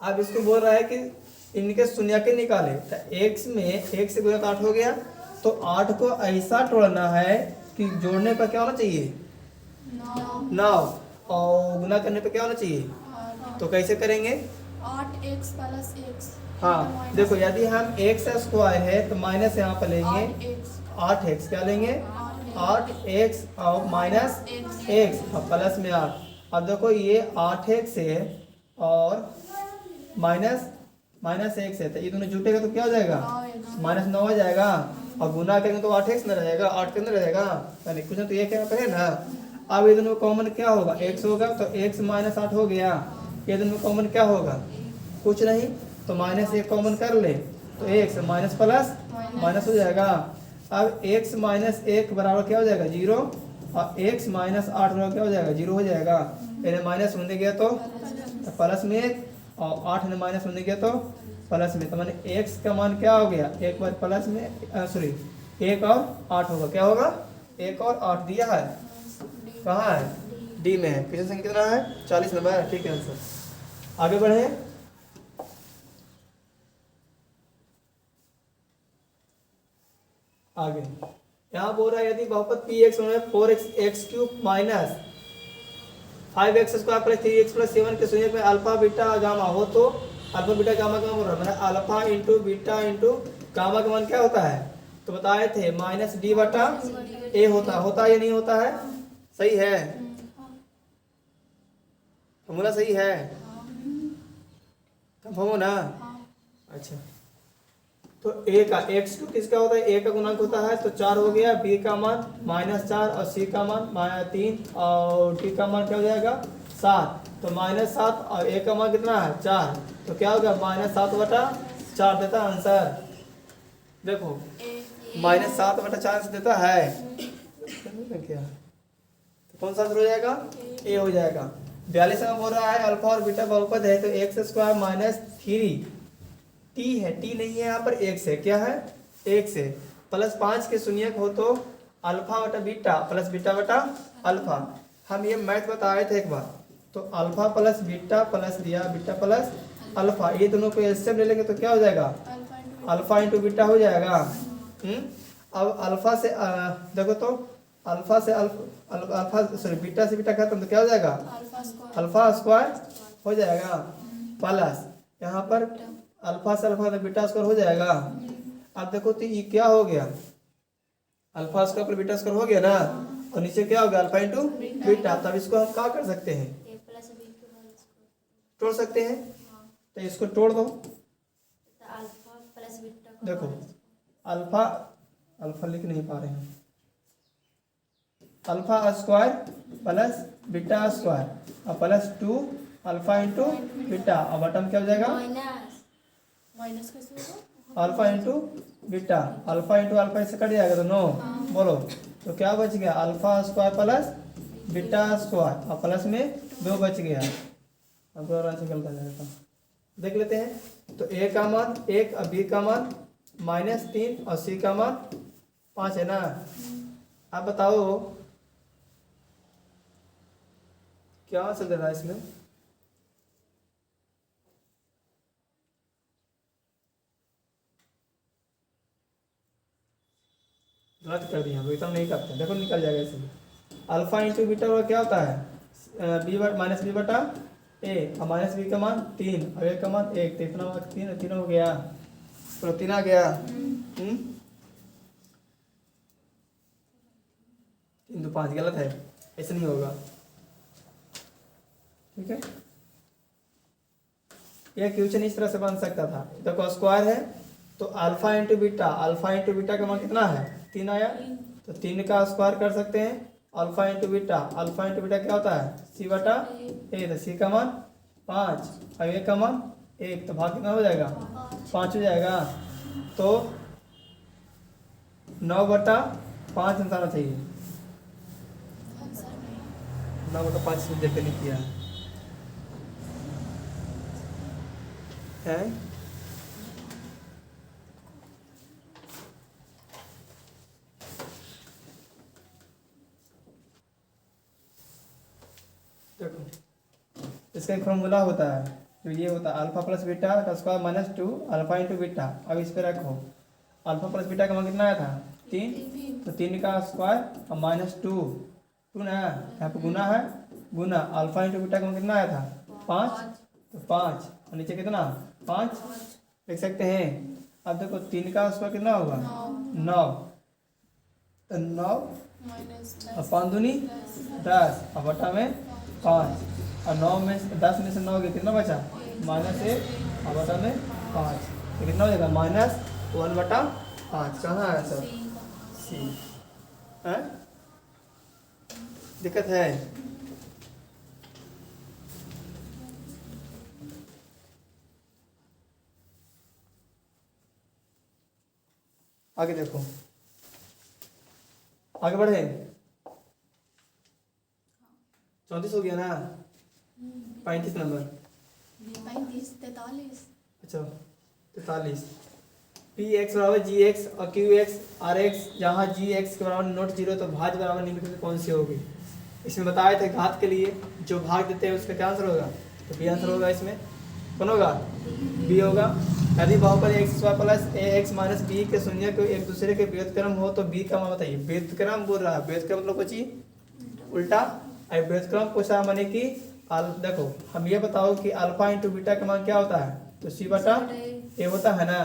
अब इसको बोल रहा है कि इनके शून्यक निकाले, तो x में x से गुणा 8 हो गया, तो 8 को ऐसा तोड़ना है कि जोड़ने पर क्या होना चाहिए 9 और गुना करने पर क्या होना चाहिए, तो कैसे करेंगे 8x प्लस x। हाँ देखो यदि हम एक्स स्क्वायर है तो माइनस यहाँ पर लेंगे 8x क्या लेंगे 8x और माइनस x और प्लस में 8। अब देखो ये 8x है और माइनस x है, तो ये दोनों जुटेगा तो क्या हो जाएगा -9 हो जाएगा और गुना करेंगे तो 8x में रहेगा 8 के अंदर रहेगा, यानी कुछ तो ये क्या करें ना। अब ये दोनों कॉमन क्या होगा x होगा, तो x -8 हो गया। ये दोनों कॉमन क्या होगा कुछ नहीं, तो -1 कॉमन कर ले तो x माइनस प्लस माइनस हो जाएगा। अब x -1 बराबर क्या हो जाएगा 0 और x -8 बराबर क्या हो जाएगा 0 हो जाएगा। यानी माइनस होने गया तो प्लस में 1 और 8 में माइनस होने गया तो प्लस में, तो मैंने x का मान क्या हो गया एक बार प्लस में 1 और 8 होगा। क्या होगा? 1 और 8 दिया है। कहाँ है? डी में है। क्वेश्चन संख्या कितना है? 40 नंबर है। ठीक है आंसर। आगे बढ़े। आगे यहाँ बोल रहा है यदि बहुपद पी एक्स में 4x x cube minus 5x square plus 3x plus 7 के शून्य में अल्फा बीटा गामा हो तो अल्फा बीटा गामा का मान बोल रहा है। Alpha into beta into gamma का मान क्या होता है? तो बताए थे माइनस डी बटा ए होता या नहीं होता है? सही है, फॉर्मूला सही है, कंफर्म हो ना? अच्छा तो ए का एक्स क्यू किसका होता है? ए का गुणांक होता है तो 4 हो गया, बी का मान -4 और सी का मान -3 और डी का मान क्या हो जाएगा? 7। तो -7 और ए का मान कितना है? 4। तो क्या होगा? -7/4 देता है आंसर। देखो -7/4 से देता है क्या? तो कौन सा आंसर हो जाएगा? ए हो जाएगा। 42 में बोल रहा है अल्फा और बीटा बहुपद है तो एक्स स्क्वायर माइनस 3 टी है, टी नहीं है यहाँ पर, एक्स है। क्या है? एक्स है। प्लस 5 के शून्यक हो तो अल्फा बटा बीटा प्लस बीटा बटा अल्फा। हम ये मैथ बताए थे एक बार। तो अल्फा प्लस बीटा प्लस दिया बीटा प्लस अल्फा, ये दोनों को एलसीएम ले लेंगे तो क्या हो जाएगा? अल्फा इंटू बीटा हो जाएगा। अब अल्फा से देखो तो अल्फा से अल्फा सॉरी बीटा से बीटा खत्म तो क्या हो जाएगा? अल्फा स्क्वायर हो जाएगा प्लस यहाँ पर अल्फा से अल्फा में बीटा स्क्वायर हो जाएगा। अब देखो तो ये क्या हो गया? अल्फा स्क्वायर पर बीटा स्क्वायर हो गया ना, और नीचे क्या हो गया? Alpha into beta. तब इसको हम क्या कर सकते हैं? तोड़ सकते हैं। तो इसको तोड़ दो। देखो अल्फा अल्फा लिख नहीं पा रहे हैं। Alpha square plus beta square और प्लस 2 अल्फा इंटू बीटा और बटन क्या हो जाएगा? माइनस कैसे होगा? Alpha into beta, alpha into alpha इससे कट जाएगा तो 9। बोलो तो क्या बच गया? Alpha square plus beta square और प्लस में 2 बच गया। अब और आंसर गलत आ जाएगा। देख लेते हैं। तो ए का मान 1 और बी का मान -3 और सी का मान 5 है ना। आप बताओ क्या आंसर दे रहा है इसमें? गलत कर दिया, एकदम नहीं करते। देखो निकल जाएगा इसमें। अल्फा इंटू बीटा और क्या होता है? बी माइनस बी बटा ए और माइनस बी का मान 3 और ए का मान 1। तो इतना 3 हो गया, तो 3 आ गया। 3 तो 5 गलत है, ऐसे नहीं होगा। ठीक है, यह क्वेश्चन इस तरह से बन सकता था। देखो स्क्वायर है तो अल्फा इंटू बीटा का मान कितना है? 3 आया। तो 3 का स्क्वायर कर सकते हैं। अल्फा इंटू बीटा क्या होता है? सी बटा ए। तो सी का मान 5 और ए का मान 1। तो भाग कितना हो जाएगा? 5 हो जाएगा। तो 9/5 निकालना चाहिए। 9/5 से देख नहीं किया है। देखो इसका एक फॉर्मूला होता है तो ये होता है अल्फा प्लस बीटा का स्क्वायर -2 अल्फा इंटू बीटा। अब इस पर रखो अल्फा प्लस बीटा का मान कितना आया था? 3। तो 3 का स्क्वायर और -2 ना, यहाँ पे गुना है, गुना अल्फा इंटू बीटा का मान कितना आया था? 5। तो 5 और नीचे कितना? 5 लिख सकते हैं। अब देखो 3 का स्क्वायर कितना होगा? 9। तो 9 और 5 दूनी 10 और बटा में 5 और 9 में 10 में से 9 गया कितना बचा? -1 और बटा में 5। तो कितना हो जाएगा? -1/5। कहाँ है सर? सी है। दिक्कत है? आगे देखो, आगे बढ़े। 34 हो गया ना? 35 नंबर। 35 43। अच्छा 43। पी एक्स बराबर जी एक्स और क्यू एक्स आर एक्स, जहाँ जी एक्स के बराबर नॉट जीरो तो भाज्य बराबर निम्नलिखित कौन सी होगी। इसमें बताए थे घात के लिए जो भाग देते हैं उसका क्या आंसर होगा, तो बी आंसर होगा। इसमें कौन होगा, बी होगा। यदि बहुपद एक्स स्क्वायर प्लस ए एक्स माइनस बी के शून्य को एक दूसरे के व्युत्क्रम हो तो बी का मान बताइए। व्युत्क्रम बोल रहा है, व्युत्क्रम मतलब कुछ उल्टा, अब व्युत्क्रम पूछा माने कि देखो हम ये बताओ कि अल्फा इंटू बीटा का मान क्या होता है, तो सी बटा ए होता है ना।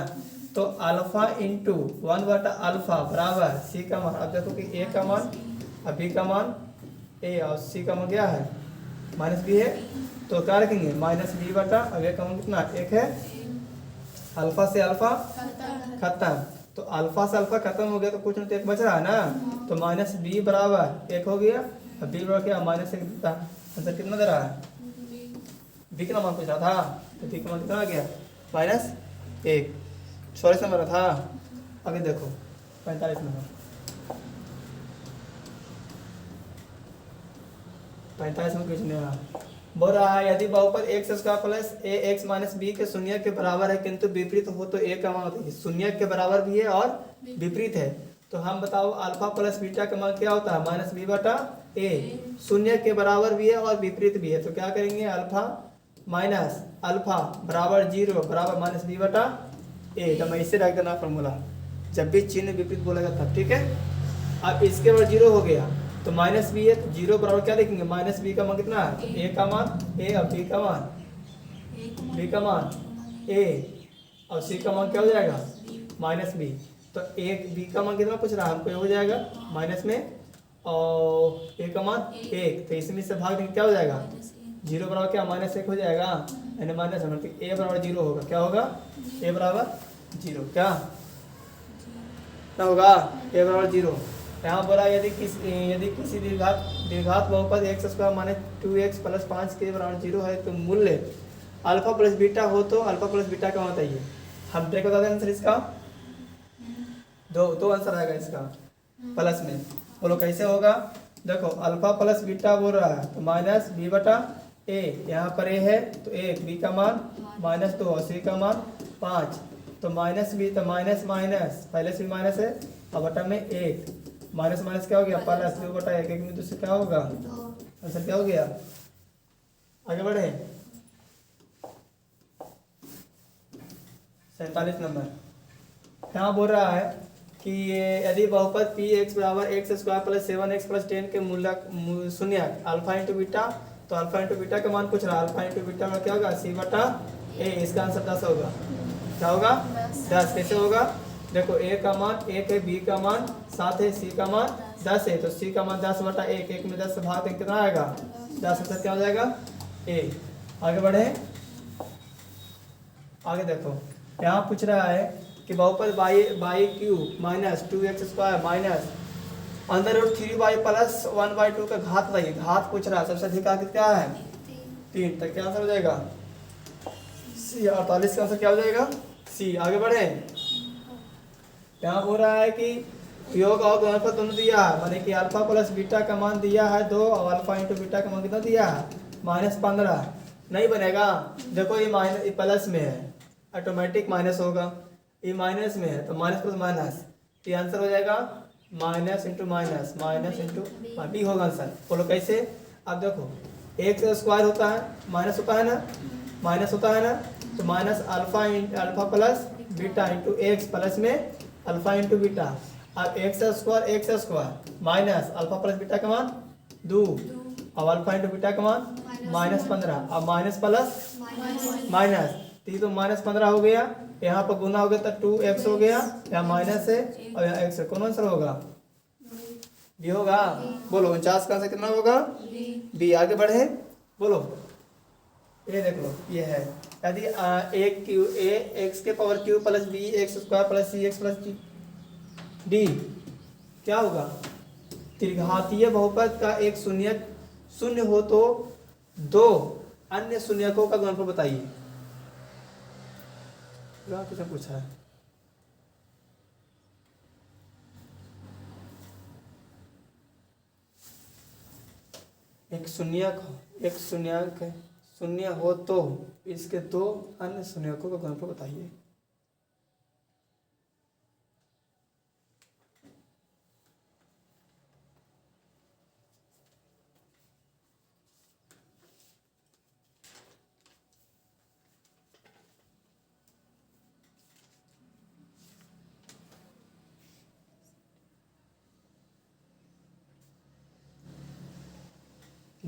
तो अल्फा इंटू 1/, अल्फा बराबर सी का मान। अब देखो कि ए का मान और बी का मान ए और सी का मान क्या है, माइनस बी है, तो क्या रखेंगे माइनस बी बटा, अब ए का मान कितना एक है, अल्फा से अल्फा खत्म, तो अल्फा से अल्फा खत्म हो गया तो कुछ नहीं तो एक बच रहा है ना, तो माइनस बी बराबर एक हो गया, अब बी बराबर क्या माइनस एक देता है। आंसर कितना दे रहा है, बी का मान पूछ रहा था, तो बी का मान कितना आ गया -1। 44 नंबर था। आगे देखो 45 नंबर, 45 में कुछ नहीं रहा। बोल रहा है यदि बहुपद एक्स स्क्वायर प्लस ए एक्स माइनस बी के शून्य के बराबर है किंतु विपरीत हो तो ए का मान होता है। शून्य के बराबर भी है और विपरीत है, तो हम बताओ अल्फा प्लस बीटा का मान क्या होता है माइनस बी बटा ए। शून्य के बराबर भी है और विपरीत भी है, तो क्या करेंगे अल्फा माइनस अल्फा बराबर 0 बराबर माइनस बी बटा ए। तो मैं इसे रख देना फॉर्मूला, जब भी चिन्ह विपरीत बोलेगा तब, ठीक है। अब इसके बाद 0 हो गया तो माइनस बी है, तो 0 बराबर क्या लिखेंगे माइनस बी का मान कितना है, ए का मान ए और बी का मान ए और सी का मान क्या हो जाएगा माइनस बी। तो एक बी का मान कितना पूछ रहा है हमको, हो जाएगा माइनस में और ए का मान 1, तो इसमें से भाग देंगे क्या हो जाएगा 0 बराबर क्या -1 हो जाएगा, यानी माइनस ए बराबर 0 होगा। क्या होगा ए बराबर 0, क्या होगा ए बराबर 0। यहाँ बोला यदि किसी दीर्घात बहुपद एक्स स्क्वायर माने 2x प्लस 5 के बराबर 0 है तो मूल्य अल्फा प्लस बीटा हो तो अल्फा प्लस बीटा का बताइए। हम ट्रेक बता दें आंसर इसका, दो आंसर आएगा इसका प्लस में। बोलो कैसे होगा, देखो अल्फा प्लस बीटा बोल रहा है तो माइनस बी बटा ए, यहाँ पर ए है तो 1, बी का मान -2 और सी का मान 5, तो माइनस बी तो माइनस माइनस पहले से भी माइनस है और बटा में 1, माइनस माइनस क्या हो गया प्लस 2 बटा 1, 1 में 2 से क्या होगा आंसर क्या हो गया। आगे बढ़े 47 नंबर, यहाँ बोल रहा है कि यदि बहुपद पी एक्स बराबर x square plus 7x plus 10 के मूल्य शून्य अल्फा इंटू बीटा, तो अल्फा इंटू बीटा का मान पूछ रहा है, अल्फा इंटू बीटा में क्या होगा सी बटा ए, इसका आंसर 10 होगा। क्या होगा 10। कैसे होगा, देखो ए का मान 1 है, बी का मान 7 है, सी का मान 10 है, तो सी का मान 10 बटा 1, 1 में 10 से भाग कितना आएगा 10, आंसर क्या हो जाएगा ए। आगे बढ़े, आगे देखो यहाँ पूछ रहा है कि बहुपद by cube minus 2x square minus √3y plus 1/2 का घात बताइए। घात पूछ रहा है, सबसे अधिक आगे क्या है 3, तक क्या आंसर हो जाएगा सी। 48 का आंसर क्या हो जाएगा सी। आगे बढ़े, यहाँ बोल रहा है कि योग और गुणनफल दोनों दिया है, माने कि अल्फा प्लस बीटा का मान दिया है 2 और अल्फा इंटू बीटा का मान कितना दिया है -15। नहीं बनेगा, देखो ये माइनस ये प्लस में है ऑटोमेटिक माइनस होगा, ये माइनस में है तो माइनस प्लस माइनस, ये आंसर हो जाएगा माइनस इंटू माइनस बी होगा आंसर। बोलो कैसे, अब देखो एक्स स्क्वायर होता है माइनस होता है ना, माइनस होता है ना, तो minus alpha plus beta into x plus में अल्फा इंटू बीटा। अब x square minus alpha plus beta का मान 2 और अल्फा इंटू बीटा का मान -15, अब माइनस प्लस माइनस, तो -15 हो गया, यहाँ पर गुना हो गया तो 2x हो गया, यहाँ माइनस है और यहाँ x है, कौन आंसर होगा बी होगा। बोलो 49 का आंसर कितना होगा बी। आगे बढ़े, बोलो ये देख लो ये है यदि ए एक्स के power q plus b x square plus c x plus d क्या होगा, त्रिघातीय बहुपद का एक शून्य हो तो दो अन्य शून्यकों का गुणनफल बताइए। किसने पूछा है, एक शून्य हो तो इसके दो अन्य शून्यकों का गुणनफल बताइए।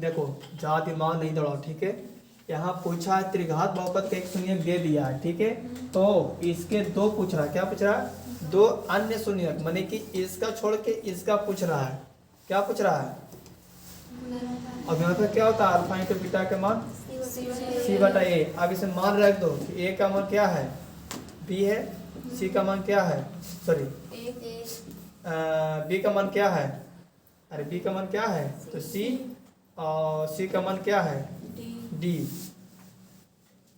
देखो ज़्यादा दिमाग नहीं दौड़ाओ, ठीक है। यहाँ पूछा है त्रिघात बहुपद का एक शून्यक दे दिया है, ठीक है। तो इसके दो पूछ रहा है, क्या पूछ रहा है? दो अन्य शून्यक, माने कि इसका छोड़ के इसका पूछ रहा है। क्या पूछ रहा है? अब यहाँ पर क्या होता है? अल्फा इंटू बीटा के मान सी बटा ए। अब इसे मान रख दो कि ए का मान क्या है? बी है। सी का मान क्या है? सॉरी बी का मान क्या है? अरे बी का मान क्या है? तो सी, और सी का मान क्या है? डी।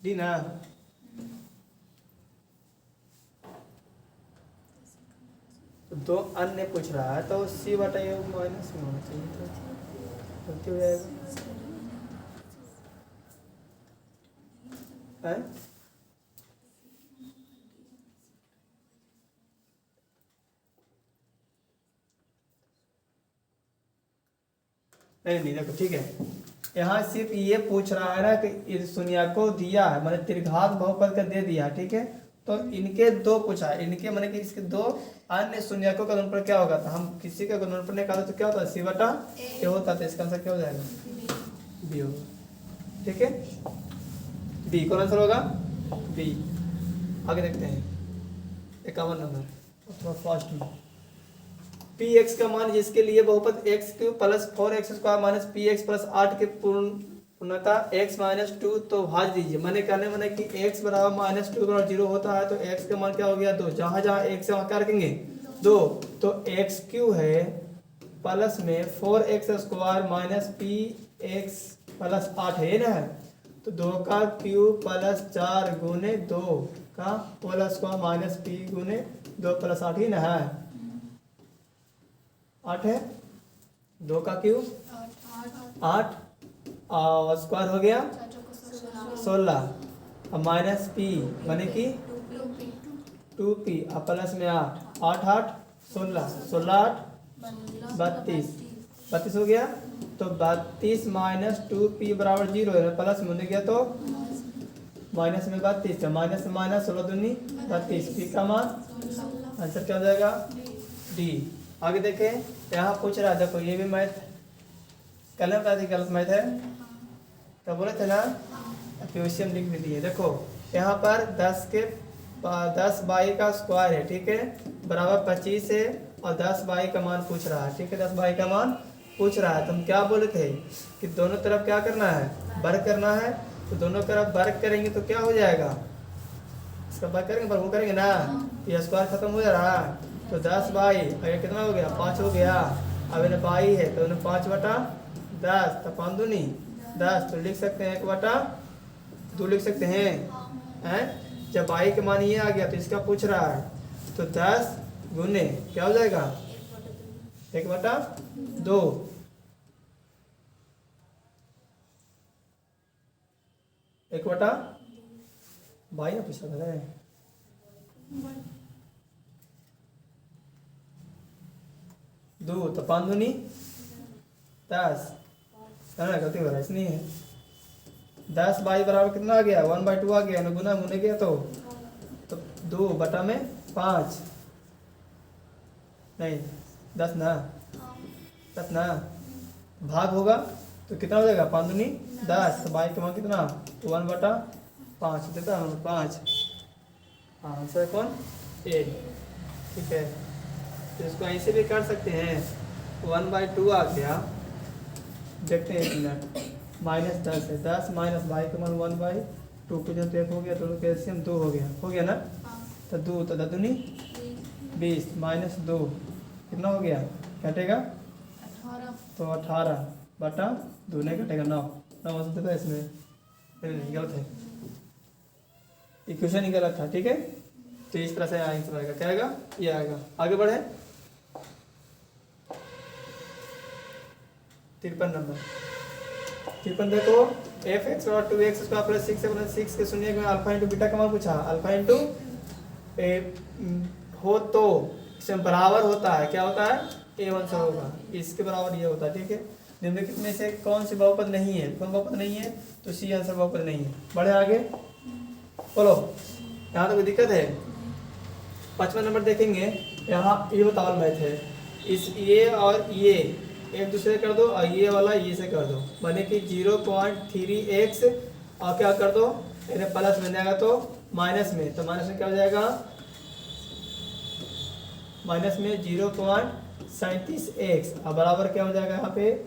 डी ना। तो दो अन्य पूछ रहा है, तो सी बटा ए माइनस में होना चाहिए, तो क्या हो जाएगा? है? नहीं देखो ठीक है, यहाँ सिर्फ ये पूछ रहा है ना कि इस शून्य को दिया है, मैंने त्रिघात बहुपद का दे दिया, ठीक है। तो इनके दो पूछा है, इनके मैंने कि इसके दो अन्य शून्यकों का गुणनफल क्या होगा? तो हम किसी का गुणनफल निकालो तो क्या होता है? सी बटा ए होता, तो इसका आंसर क्या हो जाएगा? बी होगा, ठीक है। बी कौन आंसर होगा? बी। आगे देखते हैं 51 नंबर फर्स्ट में। पी एक्स का मान जिसके लिए बहुपद x cube plus 4x square minus P x plus 8 के पूर्णता x माइनस 2 तो भाज दीजिए। मैंने कि x बराबर माइनस 2 बराबर 0 होता है, तो x का मान क्या हो गया? 2। जहाँ जहाँ x है वहाँ क्या रखेंगे? 2। तो x क्यूब है प्लस में 4x square minus P x plus 8 है ना, तो 2 का क्यूब प्लस 4 गुने 2 का होल स्क्वायर माइनस पी गुने 2 प्लस 8 ही ना है, 8 है। 2 का क्यूब 8 और स्क्वायर हो गया 16, अब माइनस पी माने कि 2p और प्लस में 8, 8 8 16, 16 8 32 हो गया। तो 32 माइनस 2p बराबर 0 है, प्लस में होने गया तो माइनस में 32, माइनस में माइनस 16 दूनी 32, पी का मान आंसर क्या हो जाएगा? डी। आगे देखें, यहाँ पूछ रहा है, देखो ये भी मैथ कल बता दी, गलत मैथ है तो बोले थे ना, क्वेश्चन लिख भी दिए। देखो यहाँ पर 10 बाई का स्क्वायर है, ठीक है, बराबर 25 है, और 10 बाई का मान पूछ रहा है, ठीक है। 10 बाई का मान पूछ रहा है, तो हम क्या बोले थे कि दोनों तरफ क्या करना है? वर्ग करना है। तो दोनों तरफ वर्ग करेंगे तो क्या हो जाएगा? इसका वर्ग करेंगे, वर्ग करेंगे ना, ये स्क्वायर खत्म हो जा रहा है। तो 10 बाई अगर कितना हो गया? 5 हो गया। अब इन्हें बाई है तो इन्हें 5 बटा 10, तो 5 दूनी 10, तो लिख सकते हैं 1 बटा 2 लिख सकते हैं। जब बाई के मान ये आ गया तो इसका पूछ रहा है, तो 10 गुने क्या हो जाएगा? 1 बटा 2। एक बटा बाई ना पूछा था 2, तो 5 दूनी 10, गलती हो रहा है इसलिए है। 10 बाई बराबर कितना आ गया? 1/2 आ गया, गुना होने गया तो 2 बटा में 5 नहीं 10 ना, 10 ना, भाग होगा तो कितना हो जाएगा? 5 दूनी 10, तो बाई का मान कितना? 1 बटा 5 देता हूँ 5। हाँ आंसर कौन? ए, ठीक है। तो इसको ऐसे भी कर सकते हैं, 1/2 आ गया, देखते हैं 1 मिनट, माइनस 10 है, 10 माइनस बाई का मान 1/2 को जो 1 हो गया, दोनों के एलसीएम 2 हो गया ना, तो 2 तो 2 दूनी 20 माइनस 2 कितना हो गया? घटेगा 18, तो 18 बटा 2 नहीं घटेगा 9 आंसर देता है इसमें। नहीं गलत है, इक्वेशन ही गलत था, ठीक है। तो इस तरह से आंसर आएगा, क्या आएगा? ये आएगा। आगे बढ़े 53 नंबर। 53 देखो, एफ एक्स और 2x स्क्वायर प्लस 6 के शून्य में अल्फा इंटू बीटा का मान पूछा। अल्फा इंटू हो तो इसमें बराबर होता है, क्या होता है? a1 से होगा, इसके बराबर ये होता है, ठीक है। निम्नलिखित में से कौन सी बहुपद नहीं है? कौन बहुपद नहीं है? तो सी आंसर बहुपद नहीं है। बढ़े आगे, बोलो यहाँ तो कोई दिक्कत है? 55 नंबर देखेंगे, यहाँ ये बताओ मैथ है, इस ये और ये एक दूसरे कर दो और ये वाला ये से कर दो, माने कि 0.3x और क्या कर दो, इन्हें प्लस में जाएगा तो माइनस में, तो माइनस में क्या हो जाएगा, माइनस में 0.37x और बराबर क्या हो जाएगा यहाँ पे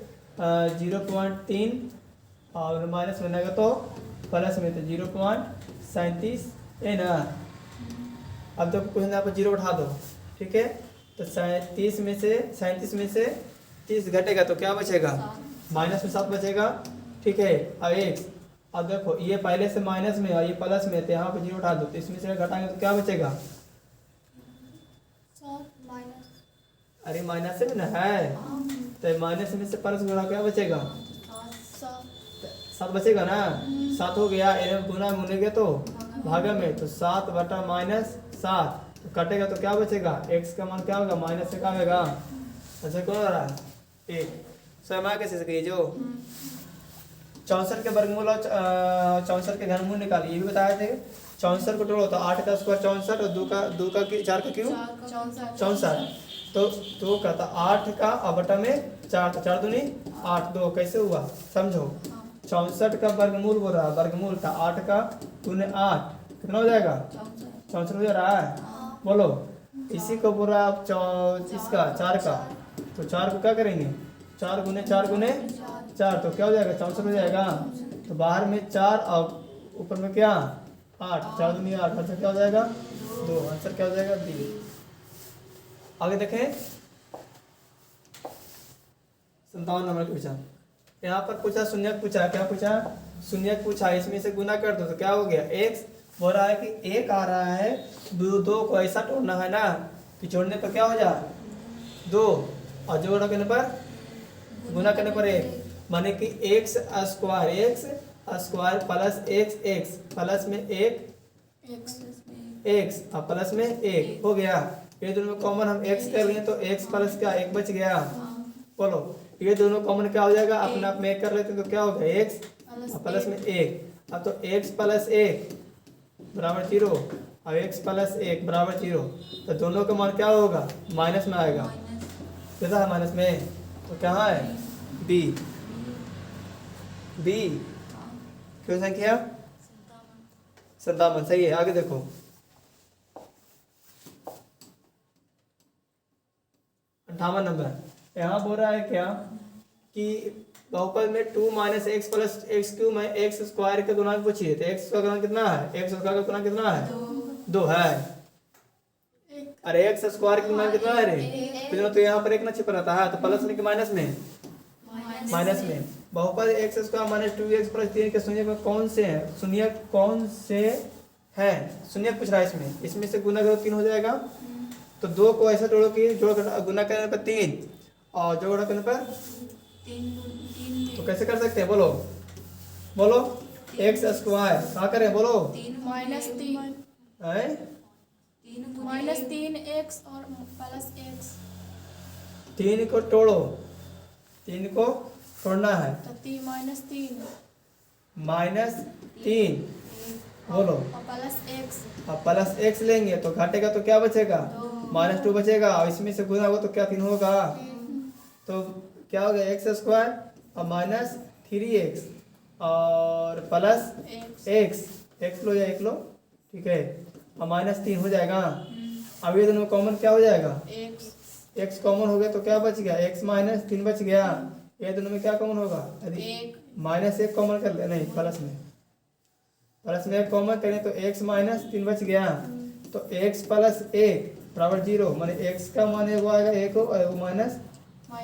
0.3 और माइनस में जाएगा तो प्लस में, तो 0.37 है ना। अब तो कुछ यहाँ पर जीरो उठा दो, ठीक है, तो 37 में से 30 घटेगा तो क्या बचेगा, माइनस में 7 बचेगा, ठीक है। अब x, अब देखो ये पहले से माइनस में और ये प्लस में, तो यहाँ पे जीरो उठा दो, तो इसमें से घटाएंगे तो क्या बचेगा, अरे माइनस में ना है, तो माइनस में से प्लस गुना क्या बचेगा, 7 बचेगा ना, 7 हो गया, इन्हें गुना में गया तो भागा में, तो 7 बटा माइनस 7, तो कटेगा तो क्या बचेगा, x का मान क्या होगा, माइनस से क्या होगा, अच्छा कौन आ रहा है, एक स्वयं कैसे सके जो 64 के वर्गमूल और 64 के घनमूल निकालिए, ये भी बताए थे। 64 को तोड़ो तो 8 का स्क्वायर 64 और 2 का 4 का क्यों 64, तो 2 का था 8 का और बटा में 4, तो 4 दूनी 8, 2 कैसे हुआ समझो, 64 का वर्गमूल बोल रहा है, वर्गमूल था 8 का तूने 8 कितना हो जाएगा, 64 हो जा रहा है, बोलो। इसी को बोल रहा है इसका 4 का, तो 4 को क्या करेंगे, 4 गुने 4 गुने 4, तो क्या हो जाएगा 64 हो जाएगा, तो बाहर में 4 और ऊपर में क्या 8, 4 दूनी 8, आंसर क्या हो जाएगा 2, आंसर क्या हो जाएगा बी। आगे देखें 57 नंबर पूछा, यहाँ पर पूछा शून्यक पूछा, क्या पूछा शून्यक पूछा, इसमें से गुना कर दो तो क्या हो गया, x बोल रहा है कि एक आ रहा है, दो को ऐसा तोड़ना है ना कि जोड़ने पर क्या हो जाए 2 और जोड़ करने पर गुना करने पर 1, माने कि x square plus x plus में 1 x और प्लस में 1 हो गया, ये दोनों में कॉमन हम x कर लिए तो x प्लस क्या 1 बच गया, बोलो ये दोनों कॉमन क्या हो जाएगा, अपने आप में 1 कर लेते हैं तो क्या होगा x और प्लस में 1, अब तो x प्लस 1 बराबर 0 और x प्लस 1 बराबर 0, तो दोनों का मान क्या होगा, माइनस में आएगा, कितना है माइनस में, तो कहाँ है बी, बी क्यों संख्या 57 सही है। आगे देखो 58 नंबर, यहाँ बोल रहा है क्या कि बहुपद में 2 minus x plus x Q में एक्स स्क्वायर का गुणांक पूछिए, तो एक्स का गुणांक कितना है, एक्स स्क्वायर का गुणांक कितना है 2 है, अरे एक्स स्क्वायर का गुणांक कितना है रे, तो यहाँ पर एक ना छिपा रहता है, तो प्लस में कि माइनस में, माइनस में। बहुपद x square minus 2x plus 3 के शून्य में कौन से हैं, शून्य कौन से हैं, शून्य पूछ रहा है, इसमें से गुना करो 3 हो जाएगा, तो 2 को ऐसा जोड़ो कि गुना करने पर 3 और जोड़ करने पर तो कैसे कर सकते हैं, बोलो बोलो, एक्स स्क्वायर क्या करें, बोलो माइनस 3x और प्लस x, 3 को तोड़ो, 3 को तोड़ना है, तो 3 माइनस 3 बोलो और प्लस x, अब प्लस एक्स लेंगे तो घटेगा तो क्या बचेगा, -2 बचेगा, और इसमें से गुना होगा तो क्या 3 होगा, तो क्या हो गया एक्स स्क्वायर और माइनस 3x और प्लस एक्स लो या 1 लो, ठीक है, और -3 हो जाएगा। अब ये दोनों कॉमन क्या हो जाएगा, x कॉमन हो गया तो क्या बच गया, x माइनस 3 बच गया, ये दोनों में क्या कॉमन होगा, -1 कॉमन कर ले, नहीं प्लस में 1 कॉमन करें तो x माइनस 3 बच गया, तो x प्लस 1 बराबर 0, माने x का मान एगो आएगा 1 और एगो माइनस,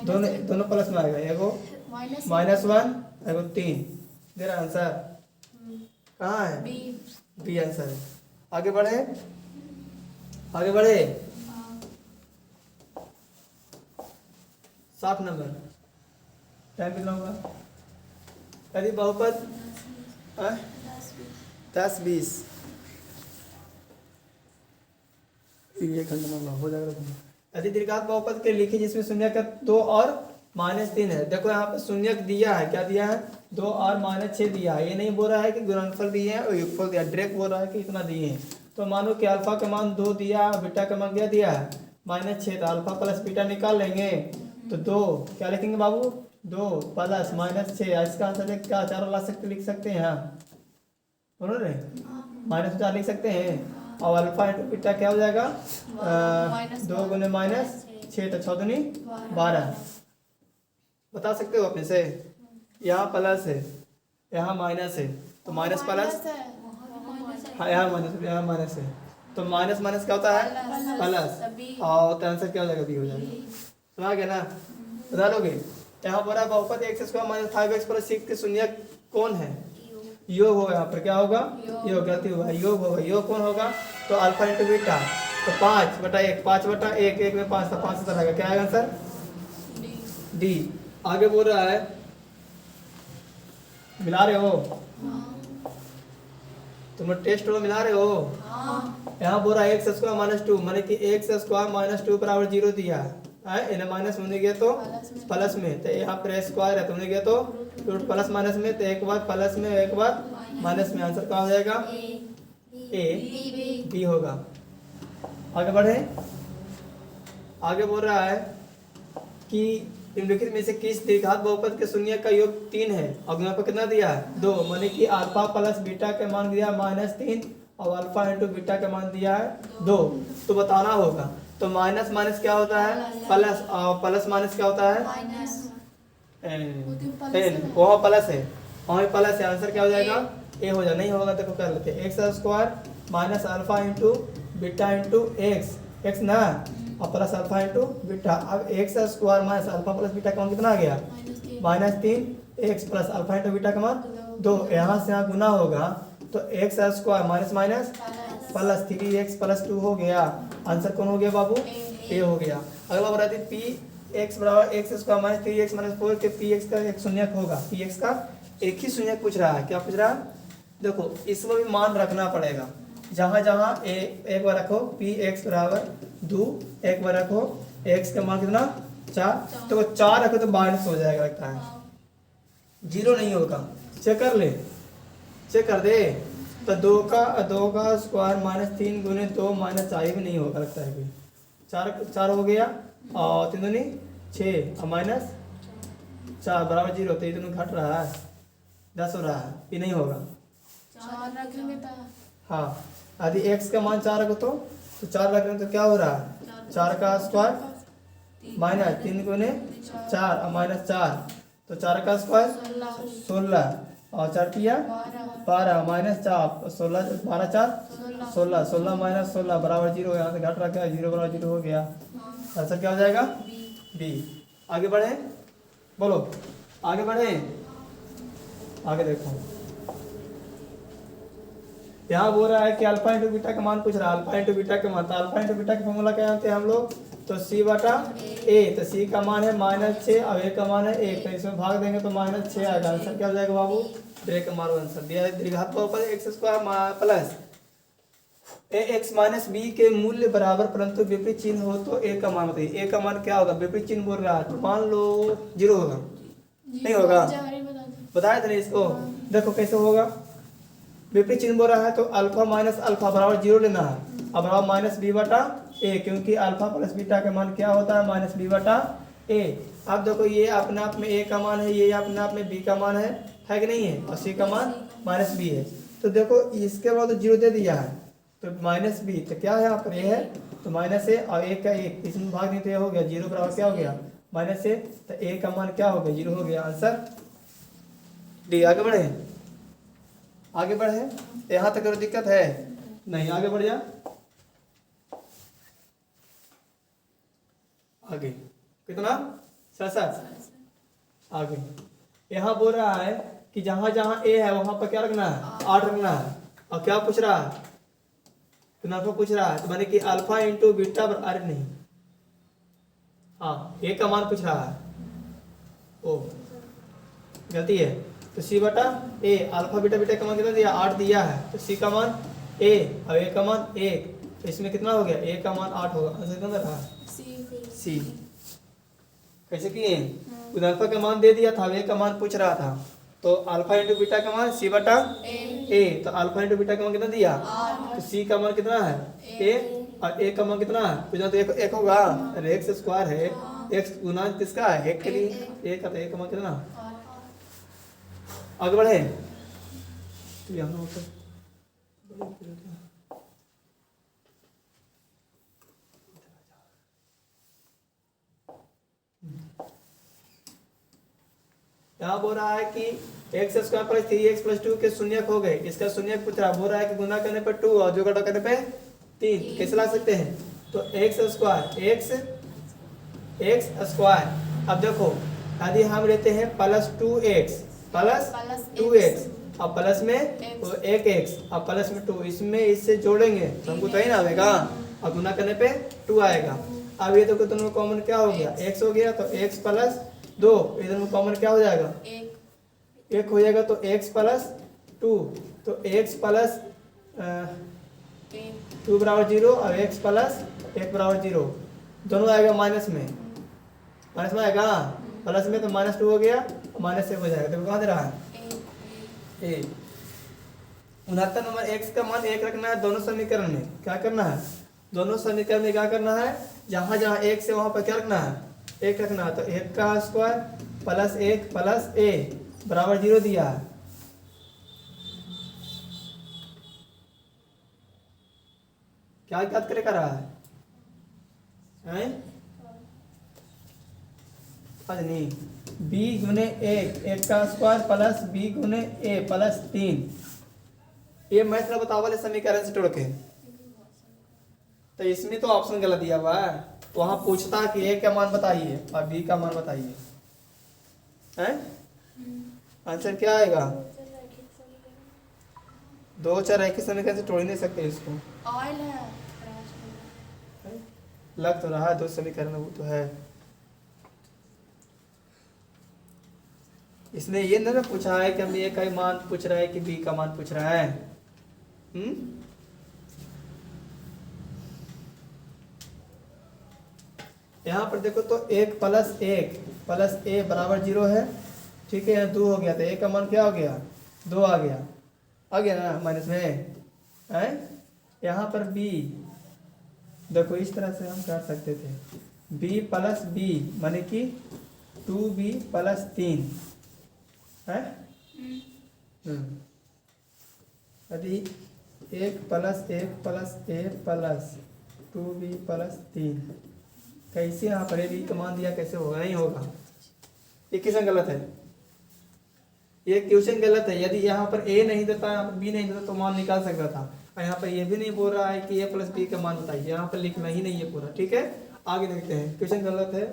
दोनों प्लस में आएगा, एगो -1 एगो 3, दे रहा आंसर कहाँ है, बी आंसर है। आगे बढ़े 7 नंबर, टाइम कितना होगा, यदि बहुपद 10-20 1 घंटा हो जाएगा, यदि दीर्घात बहुपद के लिखिए जिसमें शून्य का 2 और -3 है, देखो यहाँ पर शून्य दिया है, क्या दिया है 2 और -6 दिया है, ये नहीं बोल रहा है कि गुणनफल दिए हैं और योगफल दिया, डायरेक्ट बोल रहा है कि इतना दिए हैं, तो मानो कि अल्फा का मान 2 दिया, बीटा का मान क्या दिया है -6, तो अल्फा प्लस बीटा निकाल लेंगे, तो 2 क्या लिखेंगे बाबू, 2 प्लस माइनस 6, इसका आंसर क्या चारों ला सकते लिख सकते हैं यहाँ, बोलो रे माइनस 4 लिख सकते हैं। और अल्फा इंटू बीटा क्या हो जाएगा, 2 गुने माइनस 6 तो 6 दूनी 12, बता सकते हो अपने से। यहाँ प्लस है यहाँ माइनस है, तो माइनस प्लस, हाँ यहाँ माइनस है, तो माइनस माइनस क्या होता है प्लस, और तो आंसर क्या हो जाएगा, बी हो जाएगा। समझ गया ना, बता लोगे। यहाँ पर है बहुपद x square minus 5x plus 6 के शून्य कौन है, योग होगा। यहाँ पर क्या होगा, योग, गलती होगा, योग होगा। योग कौन होगा, तो अल्फा इंटू बीटा, तो 5/1, 5/1, 1 में 5 था, 5 से रहेगा, क्या आएगा आंसर, डी। आगे बोल रहा है, मिला रहे हो तुम लोग, टेस्ट में मिला रहे हो। यहाँ बोल रहा है एक्स स्क्वायर माइनस 2, माने कि एक्स स्क्वायर माइनस 2 बराबर 0 दिया है, इन्हें माइनस में गया तो प्लस में, तो यहाँ पर स्क्वायर है, तुमने गया तो रूट प्लस माइनस में, तो एक बार प्लस में एक बार माइनस में, आंसर क्या हो जाएगा, ए बी होगा। आगे बढ़े, आगे बोल रहा है कि निम्नलिखित में से किस द्विघात बहुपद के शून्य का योग 3 है, और यहाँ पर कितना दिया है 2, माने कि अल्फा प्लस बीटा का मान दिया -3 और अल्फा इंटू बीटा का मान दिया है 2, तो बताना होगा। तो माइनस माइनस क्या होता है प्लस, और प्लस माइनस क्या होता है एन, वहाँ प्लस है वहाँ प्लस है, आंसर क्या हो जाएगा, ए हो जाएगा। नहीं होगा तो कर लेते हैं, x square minus alpha into beta into x ना, और प्लस अल्फा इंटू बीटा। अब x square minus alpha plus beta का मान कितना आ गया, -3 x plus alpha into beta का मान 2, यहाँ से यहाँ गुना होगा, तो x square minus minus plus 3x plus 2 हो गया, आंसर कौन हो गया बाबू, ए हो गया। अगला बता दी पी एक्स बराबर x square minus 3x minus 4 के पी एक्स का एक शून्यक होगा, पी एक्स का एक ही शून्यक पूछ रहा है, क्या पूछ रहा है, देखो इसमें भी मान रखना पड़ेगा, जहाँ जहाँ एक बार रखो पी एक्स बराबर 2, एक बार रखो एक्स का मान कितना 4, तो 4 रखो तो माइनस हो जाएगा, लगता है 0 नहीं होगा, चेक कर ले, चेक कर दे। तो 2 का स्क्वायर -3 गुने 2 माइनस 4 भी नहीं होगा, लगता है कोई 4 हो गया, और 3 दूनी 6 और माइनस 4 बराबर 0, तो ये दोनों घट रहा है 10 हो रहा है, ये नहीं होगा। 4 रखेंगे तो हाँ, यदि x का मान 4 रखो तो 4 रखेंगे तो क्या हो रहा है, 4 का स्क्वायर माइनस 3 गुने 4 और माइनस 4, तो 4 का स्क्वायर 16 और 4 किया 12 माइनस 4 16, 12 4 16, 16 माइनस 16 बराबर 0, यहाँ से घट रखा है 0 बराबर 0 हो गया, आंसर क्या हो जाएगा, बी। आगे बढ़े, बोलो आगे बढ़े, आगे देखो, यहाँ बोल रहा है कि अल्फा इंटू बीटा का मान पूछ रहा है, अल्फा इंटू बीटा का मान, तो अल्फा इंटू बीटा का फॉर्मूला क्या जानते हैं हम लोग, तो c/a, तो c का मान है -6 और a का मान है 1, तो इसमें भाग देंगे तो -6 आएगा, आंसर क्या हो जाएगा बाबू, ब्रेक मारो आंसर दिया है। द्विघात बहुपद x square plus ax minus b के मूल्य बराबर परंतु विपरीत चिन्ह हो तो a का मान बताइए, a का मान क्या होगा, विपरीत चिन्ह बोल रहा है, तो मान लो 0 होगा, नहीं होगा, बताया था नहीं इसको, देखो कैसे होगा, विपरीत चिन्ह बोल रहा है तो अल्फा माइनस अल्फा बराबर 0 लेना है, अब बराबर -b/a, क्योंकि अल्फा प्लस बीटा का मान क्या होता है -b/a। अब देखो ये अपने आप में a का मान है, ये अपने आप में b का मान है कि नहीं है, और c का मान -b है, तो देखो इसके बाद तो 0 दे दिया है, तो -b, तो क्या है यहाँ पर ये है तो -a और 1 का 1, इसमें भाग नहीं तो ये हो गया 0 बराबर क्या हो गया -a, तो a का मान क्या हो गया 0 हो गया, आंसर डी। आगे बढ़े, आगे बढ़े, यहाँ तक कोई दिक्कत है नहीं, आगे बढ़ जा, आगे कितना 7 आगे। यहाँ बोल रहा है कि जहाँ जहाँ ए है वहाँ पर क्या रखना है 8 रखना है, और क्या पूछ रहा है, तो अल्फा पूछ रहा है, तो माने कि अल्फा इंटू बीटा अरे नहीं, हाँ ए का मान पूछ रहा है, ओ गलती है, तो c/a, अल्फा बीटा बीटा का मान कितना दिया 8 दिया है, तो c का मान a और a का मान 1, तो इसमें कितना हो गया, a का मान 8 होगा, आंसर कितना रहा c। कैसे किए, अल्फा का मान दे दिया था, a का मान पूछ रहा था, तो अल्फा इंटू बीटा का मान c/a, तो अल्फा इंटू बीटा का मान कितना दिया, तो c का मान कितना है a और a का मान कितना है, तो एक होगा, अरे x स्क्वायर है एक्स गुना किसका है? एक के लिए। एक का तो एक कमा कितना? अल्फा। आगे बढ़े तो यहाँ होता यहाँ बोल रहा है कि x square plus 3x plus 2 के शून्यक हो गए। इसका शून्यक पूछ रहा है, बोल रहा है कि गुना करने पर 2 और जो घटा करने पे 3। कैसे ला सकते हैं? तो एक्स स्क्वायर अब देखो यदि हम लेते हैं plus 2x plus plus 2x और प्लस में तो 1x और प्लस में 2, इसमें इससे जोड़ेंगे तो हमको तो ही ना आएगा और गुना करने पे 2 आएगा। अब ये तो दोनों कॉमन क्या हो गया? x हो गया तो x प्लस 2, इधर में कॉमन क्या हो जाएगा? एक हो जाएगा तो x प्लस 2, तो x प्लस 2 बराबर 0 और x प्लस 1 बराबर 0, दोनों आएगा माइनस में आएगा, प्लस में तो माइनस 2 हो गया माइनस 1 हो जाएगा। देखो कहाँ दे रहा है? 69 नंबर x का मान 1 रखना है दोनों समीकरण में। क्या करना है? दोनों समीकरण में क्या करना है? जहाँ जहाँ 1 से वहाँ पर क्या रखना है? 1 रखना है। तो 1 का स्क्वायर प्लस 1 प्लस a बराबर 0 दिया है। क्या याद करे कर रहा है? नहीं, b गुने 1 का स्क्वायर प्लस b गुने a प्लस 3। ये मैथ का बताओ वाले समीकरण से तोड़ के, तो इसमें तो ऑप्शन गलत दिया हुआ है। वहां पूछता कि a का मान बताइए और b का मान बताइए, हैं? आंसर क्या आएगा? 2 4 एक ही समीकरण से तोड़ नहीं सकते इसको। ऑयल है, लग तो रहा है 2 समीकरण वो तो है। इसने ये ना पूछा है कि हम ए का मान पूछ रहा है कि बी का मान पूछ रहा है। यहाँ पर देखो तो 1 प्लस 1 प्लस a बराबर 0 है, ठीक है। यहाँ 2 हो गया तो a का मान क्या हो गया? 2 आ गया ना माइनस में है। यहाँ पर b देखो इस तरह से हम कर सकते थे, b प्लस b माने कि 2b प्लस 3 है। यदि 1 plus 1 plus a plus 2b plus 3, कैसे यहाँ पर b का मान दिया, कैसे होगा? नहीं होगा, ये क्वेश्चन गलत है, ये क्वेश्चन गलत है। यदि यहाँ पर a नहीं देता, यहाँ पर b नहीं देता तो मान निकाल सकता था। और यहाँ पर ये भी नहीं बोल रहा है कि a प्लस b का मान बताइए, यहाँ पर लिखना ही नहीं है पूरा, ठीक है। आगे देखते हैं, क्वेश्चन गलत है,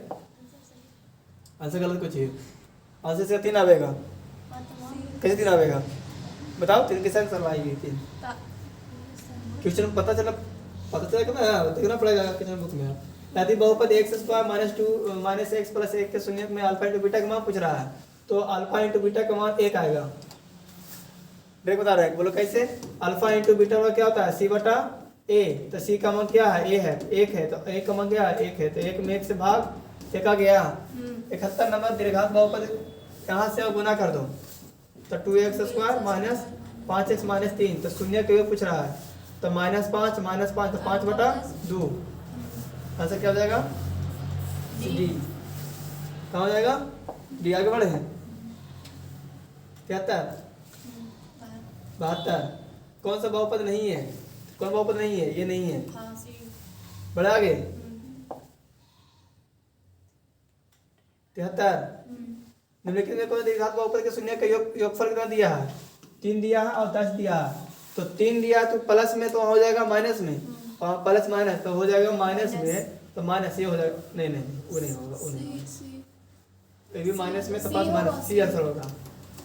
आंसर गलत कुछ है। आंसर से 3 आवेगा, कैसे 3 आवेगा बताओ? 3 के आंसर आएगी 3। क्वेश्चन पता चलेगा ना, देखना पड़ेगा क्वेश्चन बुक में। यदि बहुपद x square minus 2 minus x plus 1 के शून्यक में अल्फा इंटू बीटा का मान पूछ रहा है, तो अल्फा इंटू बीटा का मान 1 आएगा। देख बता रहे हैं, बोलो कैसे? अल्फा इंटू बीटा का क्या होता है? c बटा a, तो c का मान क्या है? a है, 1 है, तो a का मान क्या है? 1 है, तो 1 में 1 से भाग 1 आ गया। 71 नंबर दीर्घात बहुपद यहाँ से गुना कर दो तो 2x square minus 5x minus 3, तो शून्य के पूछ रहा है, तो -5 -5 तो 5 बटा 2। आंसर क्या हो जाएगा? डी। कहाँ हो जाएगा? डी। आगे बढ़े हैं 73 72। कौन सा बहुपद नहीं है? कौन बहुपद नहीं है? ये नहीं है, बढ़े आगे 73। निम्नलिखित में कौन दीर्घात बहुपद के शून्य का योगफल कितना दिया है? 3 दिया है और 10 दिया है। तो 3 दिया तो प्लस में तो हो जाएगा माइनस में, और प्लस माइनस तो हो जाएगा माइनस में, तो माइनस ये हो जाएगा। नहीं वो नहीं होगा, वो नहीं होगा, ये भी माइनस में तो प्लस माइनस सी आंसर होगा।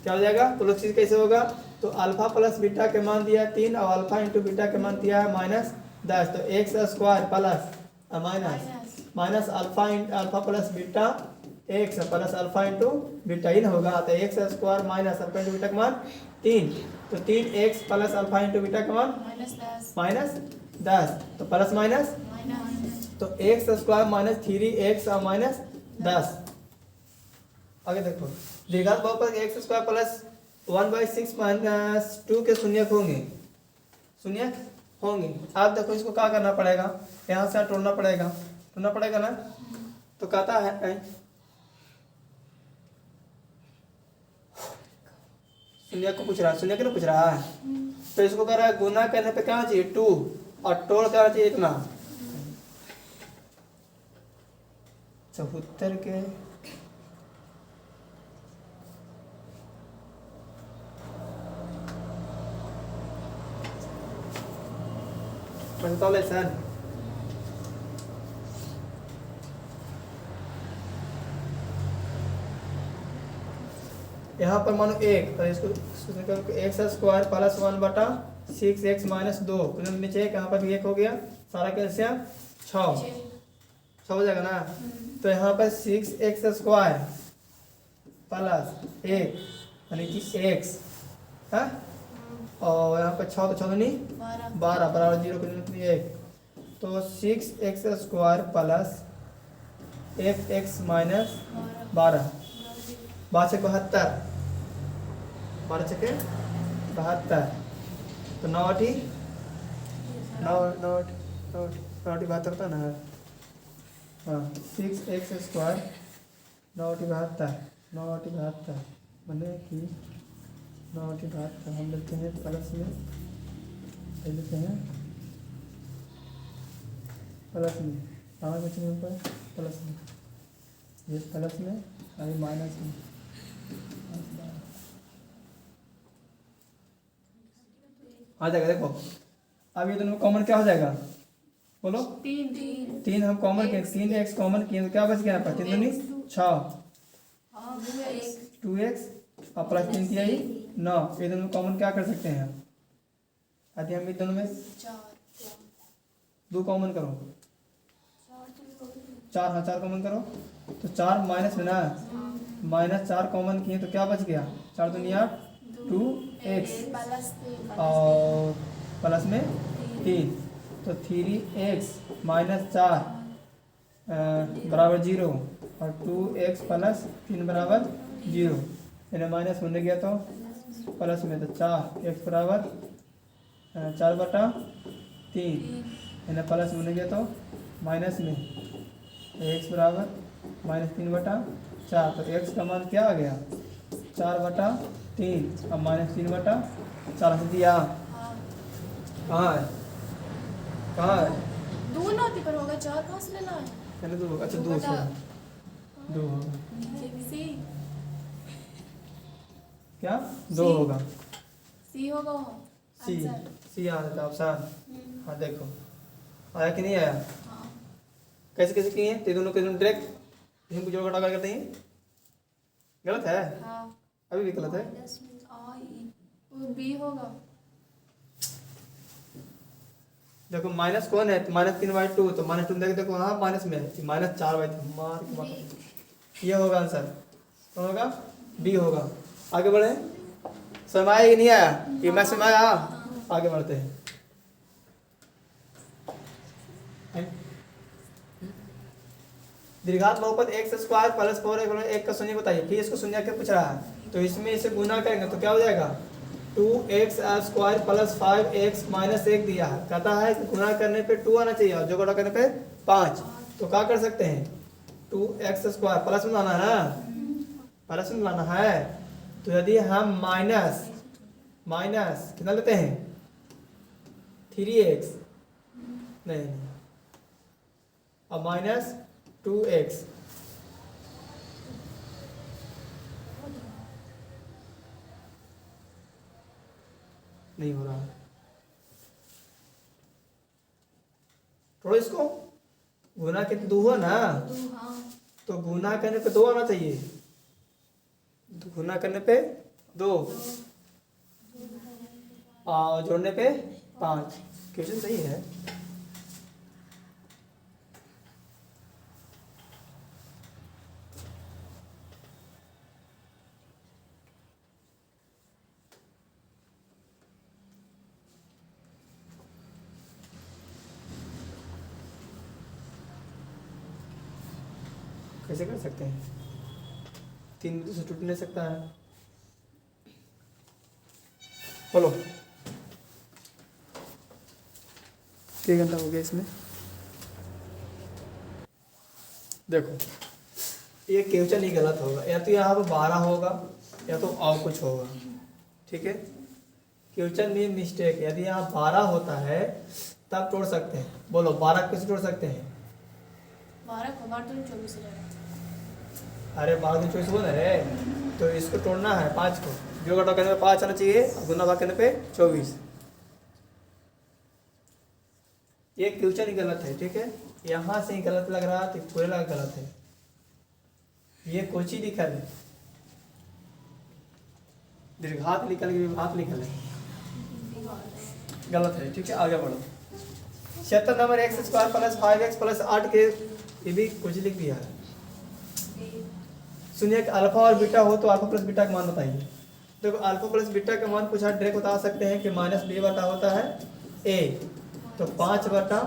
क्या हो जाएगा? तो लोग चीज कैसे होगा? तो अल्फा प्लस बीटा के मान दिया 3 और अल्फा इंटू बीटा के मान दिया है -10, तो x square plus minus alpha plus beta x plus alpha into beta ही ना होगा, तो x square minus alpha into beta का मान 3, तो 3x plus alpha into beta का मान -10, तो प्लस माइनस तो एक्स स्क्वायर माइनस 3x और -10। आगे देखो, दीर्घात बहुपद एक्स स्क्वायर प्लस 1/6 माइनस 2 के शून्यक होंगे। आप देखो इसको क्या करना पड़ेगा? यहाँ से तोड़ना पड़ेगा ना। तो कहता है शून्य को पूछ रहा है, शून्य को पूछ रहा है, तो इसको कह रहा है गुना करने पे क्या चाहिए 2 और तोड़ क्या चाहिए इतना 74 के सर यहाँ पर मानो एक, तो इसको एक्स स्क्वायर प्लस 1/6x-2 नीचे एक, यहाँ पर भी एक हो गया, सारा कैल्शियम 6 हो जाएगा ना। तो यहाँ पर 6x² प्लस 1 यानी कि x है, और यहाँ पर 6 तो 6 नहीं 12 बराबर 0 को 1, तो 6x² प्लस 8x माइनस 12 12 72 12 छके 72, तो 9 8 72 होता ना। हाँ 6x² 9 8 72 बने कि 9 8 72 हम लेते हैं प्लस में, लेते हैं प्लस में, कहाँ बचे ऊपर प्लस में, ये प्लस में और ये माइनस में, आ जाएगा। देखो अब ये दोनों कॉमन क्या हो जाएगा, बोलो 3 हम कॉमन किए, 3x कॉमन किए तो क्या बच गया यहाँ पर 3 दूनी 6 2x और प्लस 3 किया ही 9, ये दोनों कॉमन क्या कर सकते हैं यदि हम इन दोनों में 2 कॉमन करो 4, हाँ 4 कॉमन करो, तो 4 माइनस में ना -4 कॉमन किए तो क्या बच गया 4 दुनिया 2x और प्लस में 3, तो 3x -4 बराबर 0 और 2x प्लस 3 बराबर 0, यानी माइनस होने गया तो प्लस में, तो 4x बराबर 4/3, यानी प्लस होने गया तो माइनस में, x बराबर -3/4, तो x का मान क्या आ गया 4/3 और -3/4 से दिया। कहाँ है कहाँ है 2 नौती पर होगा 4 कहाँ से लेना है, पहले 2, अच्छा 2 से 2 होगा क्या 2 होगा सी होगा सी आंसर। सी आ जाता ऑप्शन। हाँ देखो आया कि नहीं आया, हाँ कैसे कैसे किए हैं, तो दोनों के दोनों डायरेक्ट हम जोड़ घटा करते हैं, गलत है हाँ अभी भी गलत है। वो बी होगा, देखो माइनस कौन है, -3/2, तो -2 देखो हाँ माइनस में है, -4/3 मार के मार, ये होगा आंसर, कौन होगा बी होगा। आगे बढ़े, समझ आया कि नहीं आया, ये मैं समझ आया, आगे बढ़ते हैं। दीर्घात बहुपद x² प्लस 4x का शून्य बताइए, फिर इसको शून्य क्या पूछ रहा है, तो इसमें इसे गुना करेंगे तो क्या हो जाएगा 2x² प्लस 5x माइनस 1 दिया है, कहता है कि गुना करने पे 2 आना चाहिए और जो गुणा करने पे 5, तो क्या कर सकते हैं 2x² प्लस में लाना है ना, प्लस में लाना है, तो यदि हम माइनस कितना लेते हैं 3x नहीं और -2x, नहीं हो रहा, थोड़ा इसको गुना के 2 हुआ ना, तो गुना करने पे 2 आना चाहिए, तो गुना करने पे 2 और जोड़ने पे 5, क्वेश्चन सही है। कैसे कर सकते हैं, 3 बिंदु से टूट नहीं सकता है, बोलो कितने घंटा हो गया इसमें, देखो ये क्वेश्चन ही गलत होगा, या तो यहाँ पर 12 होगा या तो और कुछ होगा, ठीक है। क्वेश्चन में मिस्टेक, यदि यहाँ 12 होता है तब तोड़ सकते हैं। बोलो 12 कैसे तोड़ सकते हैं? 12 को 12 तो 24 हो जाएगा। अरे 12 तो 24 बोल रहे, तो इसको तोड़ना है 5 को, जो घटाओ करने पे 5 आना चाहिए, गुना भाग करने पे 24। ये क्वेश्चन ही गलत है, ठीक है। यहाँ से ही गलत लग रहा है तो थोड़े लगा गलत है, ये कोची लिखल है, दीर्घात लिखल है, विभात लिखल है, गलत है, ठीक है। आगे बढ़ो। 76 नंबर x² + 5x + 8 के, ये भी कुछ लिख दिया है। सुनिए कि अल्फा और बीटा हो तो अल्फा प्लस बीटा का मान बताइए। देखो अल्फा प्लस बीटा का मान पूछा, डायरेक्ट बता सकते हैं कि -b बटा होता है a, तो 5 बटा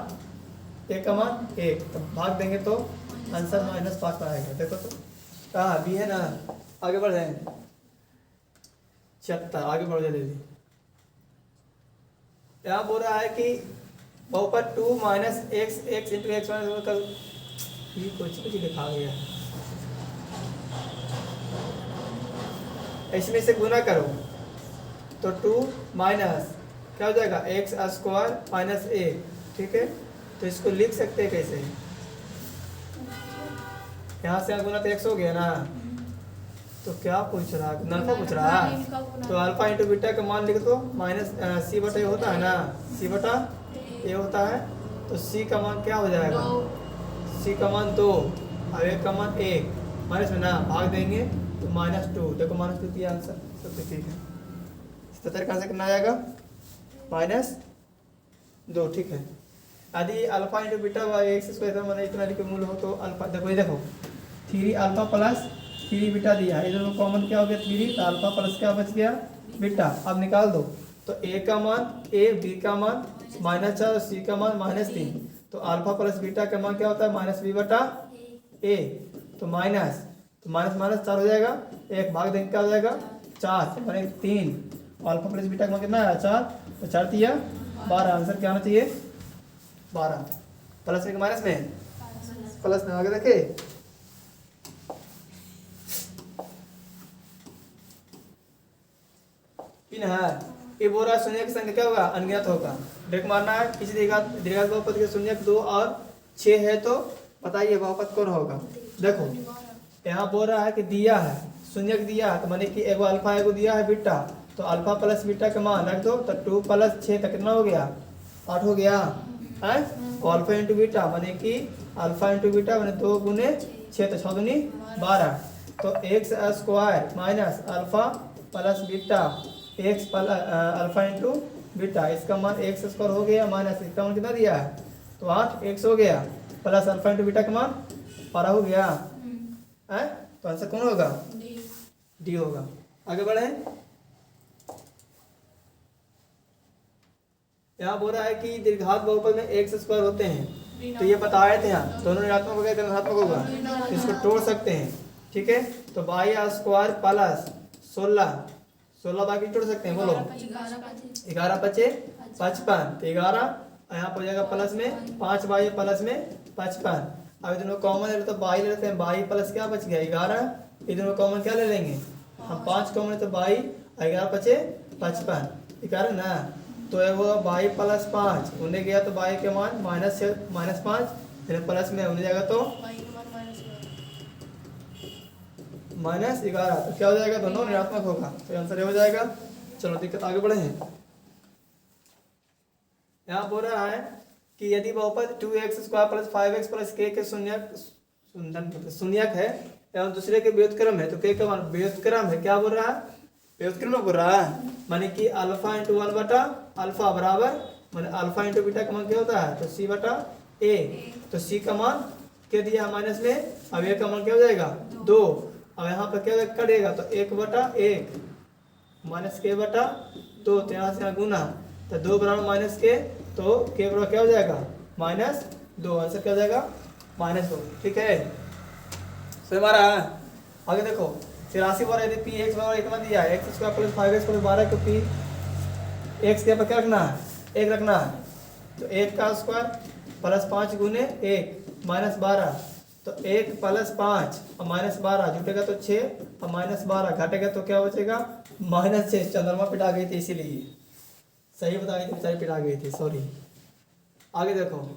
a का मान 1, तो भाग देंगे तो आंसर -5 आएगा। देखो तो कहाँ b है ना। आगे बढ़ जाएंगे 76, आगे बढ़ जल्दी। यहाँ बोल रहा है कि बहुपद 2 - x x × x कल ये कुछ लिखा गया है, इसमें से गुना करो तो 2 माइनस क्या हो जाएगा x² - a, ठीक है। तो इसको लिख सकते हैं कैसे, यहाँ से गुना तो x हो गया ना, तो क्या पूछ रहा है, अल्फा पूछ रहा है, तो अल्फा इंटू बीटा का मान लिख दो, -c बटा a होता है ना, c बटा a होता है, तो c का मान क्या हो जाएगा, c का मान 2 और a का मान 1, माइनस में ना भाग देंगे तो -2। देखो -2 दिया आंसर, सब तो ठीक है। इस तरीके से करना आएगा -2, ठीक है। यदि अल्फा इंटू बीटा x² मैंने इतना लिखे मूल हो तो अल्फा, देखो ये देखो 3 अल्फा प्लस 3 बीटा दिया है, इधर कॉमन क्या हो गया 3, तो अल्फा प्लस क्या बच गया बीटा। अब निकाल दो तो a का मान a, b का मान -4 और c का मान -3, तो अल्फा प्लस बीटा का मान क्या होता है -b बटा a, तो माइनस तो माइनस 4 हो जाएगा, एक भाग देंगे क्या हो जाएगा 4 बने 3, अल्फा प्लस बीटा का मान कितना है 4, तो 4 दिया 12, आंसर क्या आना चाहिए 12। प्लस में माइनस में, प्लस में आगे देखे पिन है। ये बोल रहा है शून्य की संख्या क्या होगा, अनगिनत होगा। ब्रेक मारना है, किसी दीर्घात बहुपद के शून्य 2 और 6 है तो बताइए बहुपद कौन होगा। देखो यहाँ बोल रहा है कि दिया है शून्य दिया है, तो माने कि एगो अल्फा एगो दिया है बीटा, तो अल्फा प्लस बीटा का मान रख दो, तो 2 + 6 तक कितना हो गया 8 हो गया है। अल्फा इंटू बीटा माने कि अल्फा इंटू बीटा माने 2 × 6 तो 6 दूनी 12, तो x² - alpha plus beta x alpha into beta, इसका मान x² हो गया माइनस इसका मान कितना दिया है तो 8x हो गया, प्लस अल्फा इंटू बीटा का मान 12 हो गया है, तो आंसर कौन होगा डी होगा। आगे बढ़े। यहाँ बोल रहा है कि दीर्घात बहुपद में x² होते हैं, तो ये बताए थे यहाँ दोनों ऋणात्मक हो गए धनात्मक होगा, इसको तोड़ सकते हैं, ठीक है। तो 22² प्लस 16 बाकी तोड़ सकते हैं, बोलो 11 × 5 = 55, तो 11 यहाँ पर हो जाएगा प्लस में 5 बाई प्लस में 55। अब इधर में कॉमन है तो 22 ले लेते हैं, 22 प्लस क्या बच गया 11, इधर में कॉमन क्या ले लेंगे हम 5 कॉमन है तो 22, 11 × 5 = 55, 11 ना, तो वो 22 प्लस 5 उन्हें गया तो 22 के मान -5, फिर प्लस में उन्हें जाएगा तो -11, तो क्या हो जाएगा दोनों ऋणात्मक होगा, तो आंसर ये हो जाएगा। चलो दिक्कत आगे बढ़े हैं। यहाँ बोल रहा है कि यदि बहुपद 2x² + 5x + k के शून्यक है एवं दूसरे के व्युत्क्रम है, तो k का मान व्युत्क्रम है, क्या बोल रहा है व्युत्क्रम में बोल रहा है, माने कि अल्फा इंटू 1 बटा अल्फा बराबर माने अल्फा इंटू बीटा का मान क्या होता है तो c बटा a, तो c का मान क्या दिया माइनस में, अब a का मान क्या हो जाएगा 2, अब यहाँ पर क्या कटेगा तो 1/1 माइनस k बटा 2, तो यहाँ से यहाँ गुना, तो 2 बराबर माइनस k, तो k बराबर क्या हो जाएगा -2, आंसर क्या हो जाएगा -2, ठीक है। सही हमारा आगे देखो 83 बार यदि p x बराबर इतना दिया है x² + 5x + 12 को p x के पर क्या रखना है 1 रखना है, तो 1 का स्क्वायर प्लस 5 × 1 -12, तो 1 + 5 और -12 जुटेगा तो 6 और -12 घटेगा तो क्या बचेगा -6। चंद्रमा पिटा गई थी इसीलिए, सही बता गई थी बेचारी, पिटा गई थी, सॉरी। आगे देखो,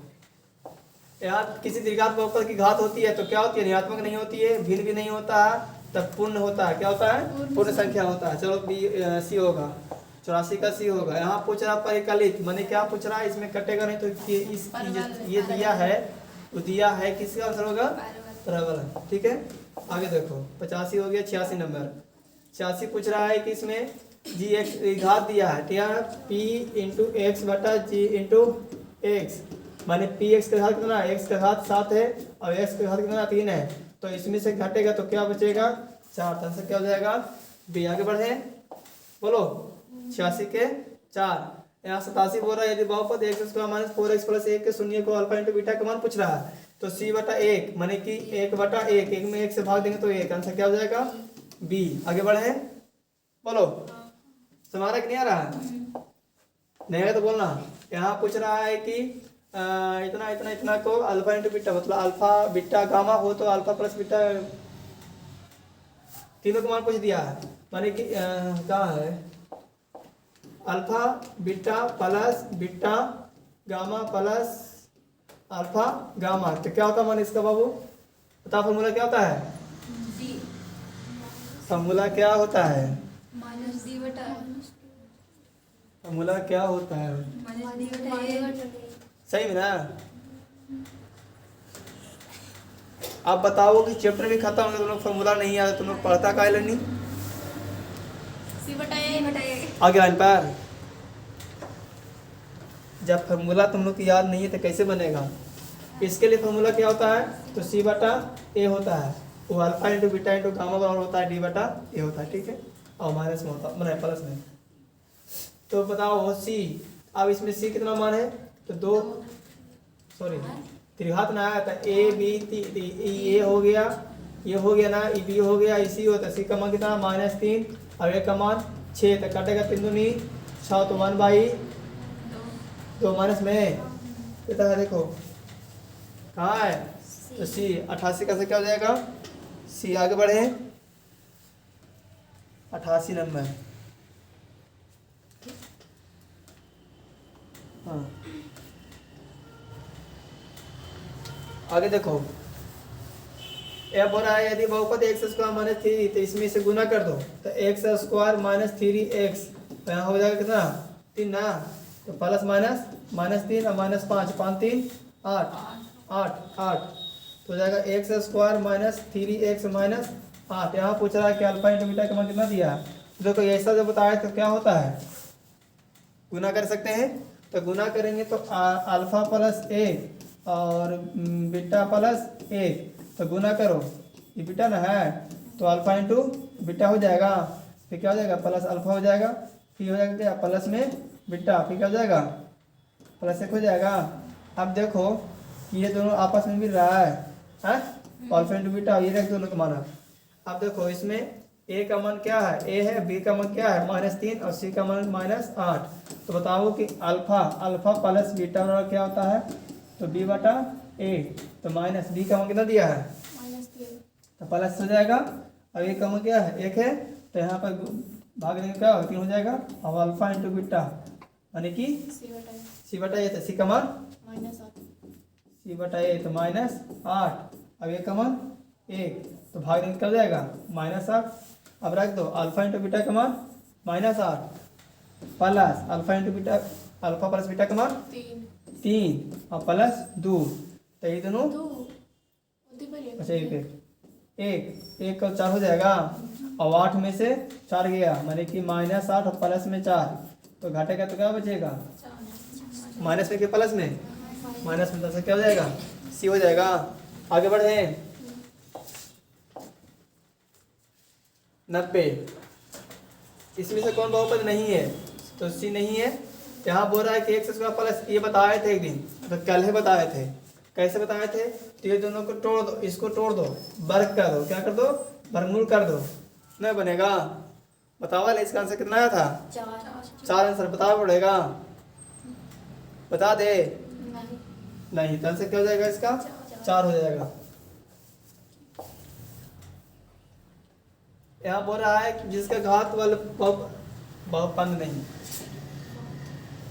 यहाँ किसी दीर्घात बहुपद की घात होती है तो क्या होती है, ऋणात्मक नहीं होती है, भिन्न भी नहीं होता है, तब पूर्ण होता है। क्या होता है, पूर्ण संख्या होता है। चलो सी होगा, 84 का सी होगा। यहाँ पूछ रहा परिकलित, मैंने क्या पूछ रहा है, इसमें कटेगा नहीं तो ये दिया है, वो दिया है, किसका आंसर होगा, परवल। ठीक है, आगे देखो 85 हो गया। 86 नंबर, 86 पूछ रहा है कि इसमें जी एक्स घात दिया है, ठीक है, पी इंटू एक्स बटा जी इंटू एक्स, माने पी एक्स का घात कितना है, एक्स का घात 7 है और एक्स का घात कितना 3 है, तो इसमें से घटेगा तो क्या बचेगा 4, तो आंसर क्या हो जाएगा बी। आगे बढ़े, बोलो 86 के 4। यहाँ 87 बोल रहा है यदि बहुपद x² - 4x + 1 के शून्य को अल्फा इंटू बीटा का मान पूछ रहा है, तो c/1 माने कि 1/1, 1 में 1 से भाग देंगे तो 1, आंसर क्या हो जाएगा बी। आगे बढ़े, बोलो समारा कि नहीं आ रहा, नहीं है तो बोलना। यहाँ पूछ रहा है कि इतना इतना इतना को अल्फा इंटू बीटा, मतलब अल्फा बीटा गामा हो तो अल्फा प्लस बीटा, तीनों का मान पूछ दिया है, माने कि कहाँ है, alpha beta plus beta gamma plus alpha gamma, तो क्या होता है मान इसका बाबू, बता फॉर्मूला क्या होता है, फॉर्मूला क्या होता है, फॉर्मूला क्या होता है, सही में ना। आप बताओ कि चैप्टर भी खत्म हो गया, तुम लोग फॉर्मूला नहीं आता, तुम लोग पढ़ता काहे नहीं। आगे लाइन पर, जब फार्मूला तुम लोग को याद नहीं है तो कैसे बनेगा। इसके लिए फार्मूला क्या होता है, तो c/a होता है, वो alpha into beta into gamma बराबर होता है d/a होता है, ठीक है, और माइनस में होता है, मतलब प्लस में। तो बताओ c, अब इसमें c कितना मान है, तो 2, सॉरी त्रिघात ना आया था, a b ये हो गया, ये हो गया ना, b हो गया, इसी होता है, c का मान कितना -3 और a का मान 6, तो कटेगा 3 दूनी 6, तो 1/2 माइनस में कितना है, देखो कहाँ है, तो सी 88 का से क्या हो जाएगा सी। आगे बढ़े, 88 नंबर, हाँ आगे देखो, यह बोल रहा है यदि बहुपद x² - 3 तो इसमें से गुना कर दो, तो x² - 3x, तो यहाँ हो जाएगा कितना 3 ना, तो प्लस माइनस -3 और -5, 5 3 8 8 8, तो हो जाएगा x² - 3x - 8। यहाँ पूछ रहा है कि अल्फा इंटू बीटा का मान कितना दिया है, तो देखो ऐसा जब बताया तो क्या होता है, गुना कर सकते हैं, तो गुना करेंगे तो अल्फा प्लस 1 और बीटा प्लस 1, तो गुना करो, ये बीटा ना है तो अल्फा इंटू बीटा हो जाएगा, फिर क्या हो जाएगा प्लस अल्फा हो जाएगा, फिर हो जाएगा क्या प्लस में बीटा, फिर क्या हो जाएगा प्लस 1 हो जाएगा। अब देखो ये दोनों आपस में मिल रहा है, अल्फा इंटू बीटा, ये रख दोनों का मान। अब देखो इसमें a का मान क्या है, a है, b का मान क्या है -3 और c का मान -8, तो बताओ कि अल्फा प्लस बीटा बराबर क्या होता है, तो b/a, तो माइनस b का मान कितना दिया है -3, तो प्लस हो जाएगा, और a का मान क्या है 1 है, तो यहाँ पर भाग देंगे क्या 3 हो जाएगा, अब अल्फा इंटू बीटा यानी कि c/a, तो c का मान c/a तो -8, अब a का मान 1, तो भाग देंगे क्या हो जाएगा -8। अब रख दो अल्फा इंटू बीटा का मान -8 plus alpha into beta, alpha plus beta का मान 3 और प्लस 2, तो ये दोनों अच्छा एक का 4 हो जाएगा, और 8 में से 4 गया, माने कि -8 और प्लस में 4, तो घटेगा तो क्या बचेगा माइनस में के प्लस में, माइनस में 10 क्या हो जाएगा सी हो जाएगा। आगे बढ़े, 90, इसमें से कौन बहुपद नहीं है, तो सी नहीं है। यहाँ बोल रहा है कि x² प्लस, ये बताए थे एक दिन, तो कल ही बताए थे, कैसे बताए थे, तो ये दोनों को तोड़ दो, इसको तोड़ दो, वर्ग कर दो, क्या कर दो वर्गमूल कर दो, नहीं बनेगा, बताओ वाले इसका आंसर कितना आया था 4 आंसर बताओ पड़ेगा, बता दे नहीं, तो आंसर क्या हो जाएगा इसका 4 हो जाएगा। यहाँ बोल रहा है कि जिसका घात वाला बहुपद नहीं,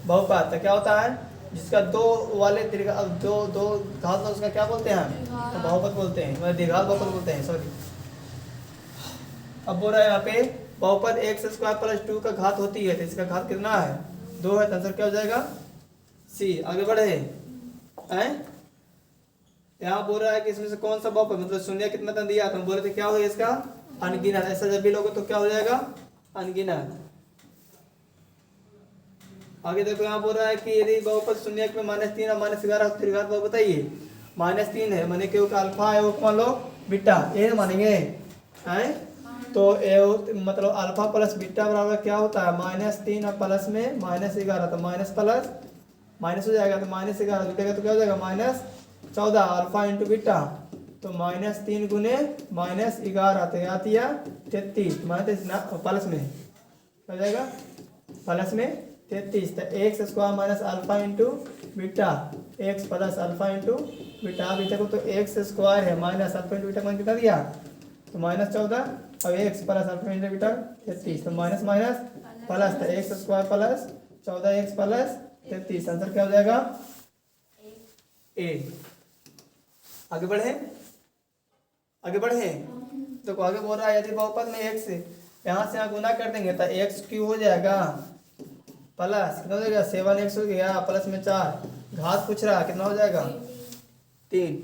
बहुपद तो क्या होता है, जिसका दो वाले दीर्घ दो दो घात वाला उसका क्या बोलते हैं, तो बहुपद बोलते हैं, मतलब दीर्घात बहुपद बोलते हैं, सॉरी। अब बोल रहा है यहाँ पे बहुपद एक्स स्क्वायर प्लस 2 का घात होती है, तो इसका घात कितना है, 2 है, तो आंसर क्या हो जाएगा सी। आगे बढ़े हैं, यहाँ बोल रहा है कि इसमें से कौन सा बहुपद, मतलब शून्य कितना तन दिया, तो हम बोले थे क्या हो इसका अनगिनत, ऐसा जब भी लोगे तो क्या हो जाएगा अनगिनत। आगे देखो यहाँ बोल रहा है कि यदि बहुपद शून्य में -3 और -11 त्रिघात बहुपद बताइए। -3 है माने क्यों अल्फा है, वो मान लो बीटा, ये मानेंगे हैं, तो ए मतलब अल्फा प्लस बीटा बराबर क्या होता है, -3 और प्लस में -11, तो माइनस प्लस माइनस हो जाएगा, तो -11 जुटेगा तो क्या हो जाएगा -14 अल्फा इंटू बीटा, तो -3 गुने -11 तो याद दिया 33 प्लस में क्या हो जाएगा प्लस में 33, तो x square minus alpha into beta x plus alpha into beta, beta को तो एक्स स्क्वायर है माइनस अल्फा इंटू बीटा कितना दिया, तो -14, अब x plus alpha into beta 33, तो माइनस माइनस प्लस, तो x square plus 14 x plus 33, answer क्या हो जाएगा ए। आगे बढ़े, आगे बढ़े, तो आगे बोल रहा है यदि बहुपद में एक्स यहाँ से यहाँ गुना कर देंगे तो एक्स क्यू हो जाएगा प्लस कितना हो जाएगा 7x हो गया प्लस में 4, घात पूछ रहा है कितना हो जाएगा 3,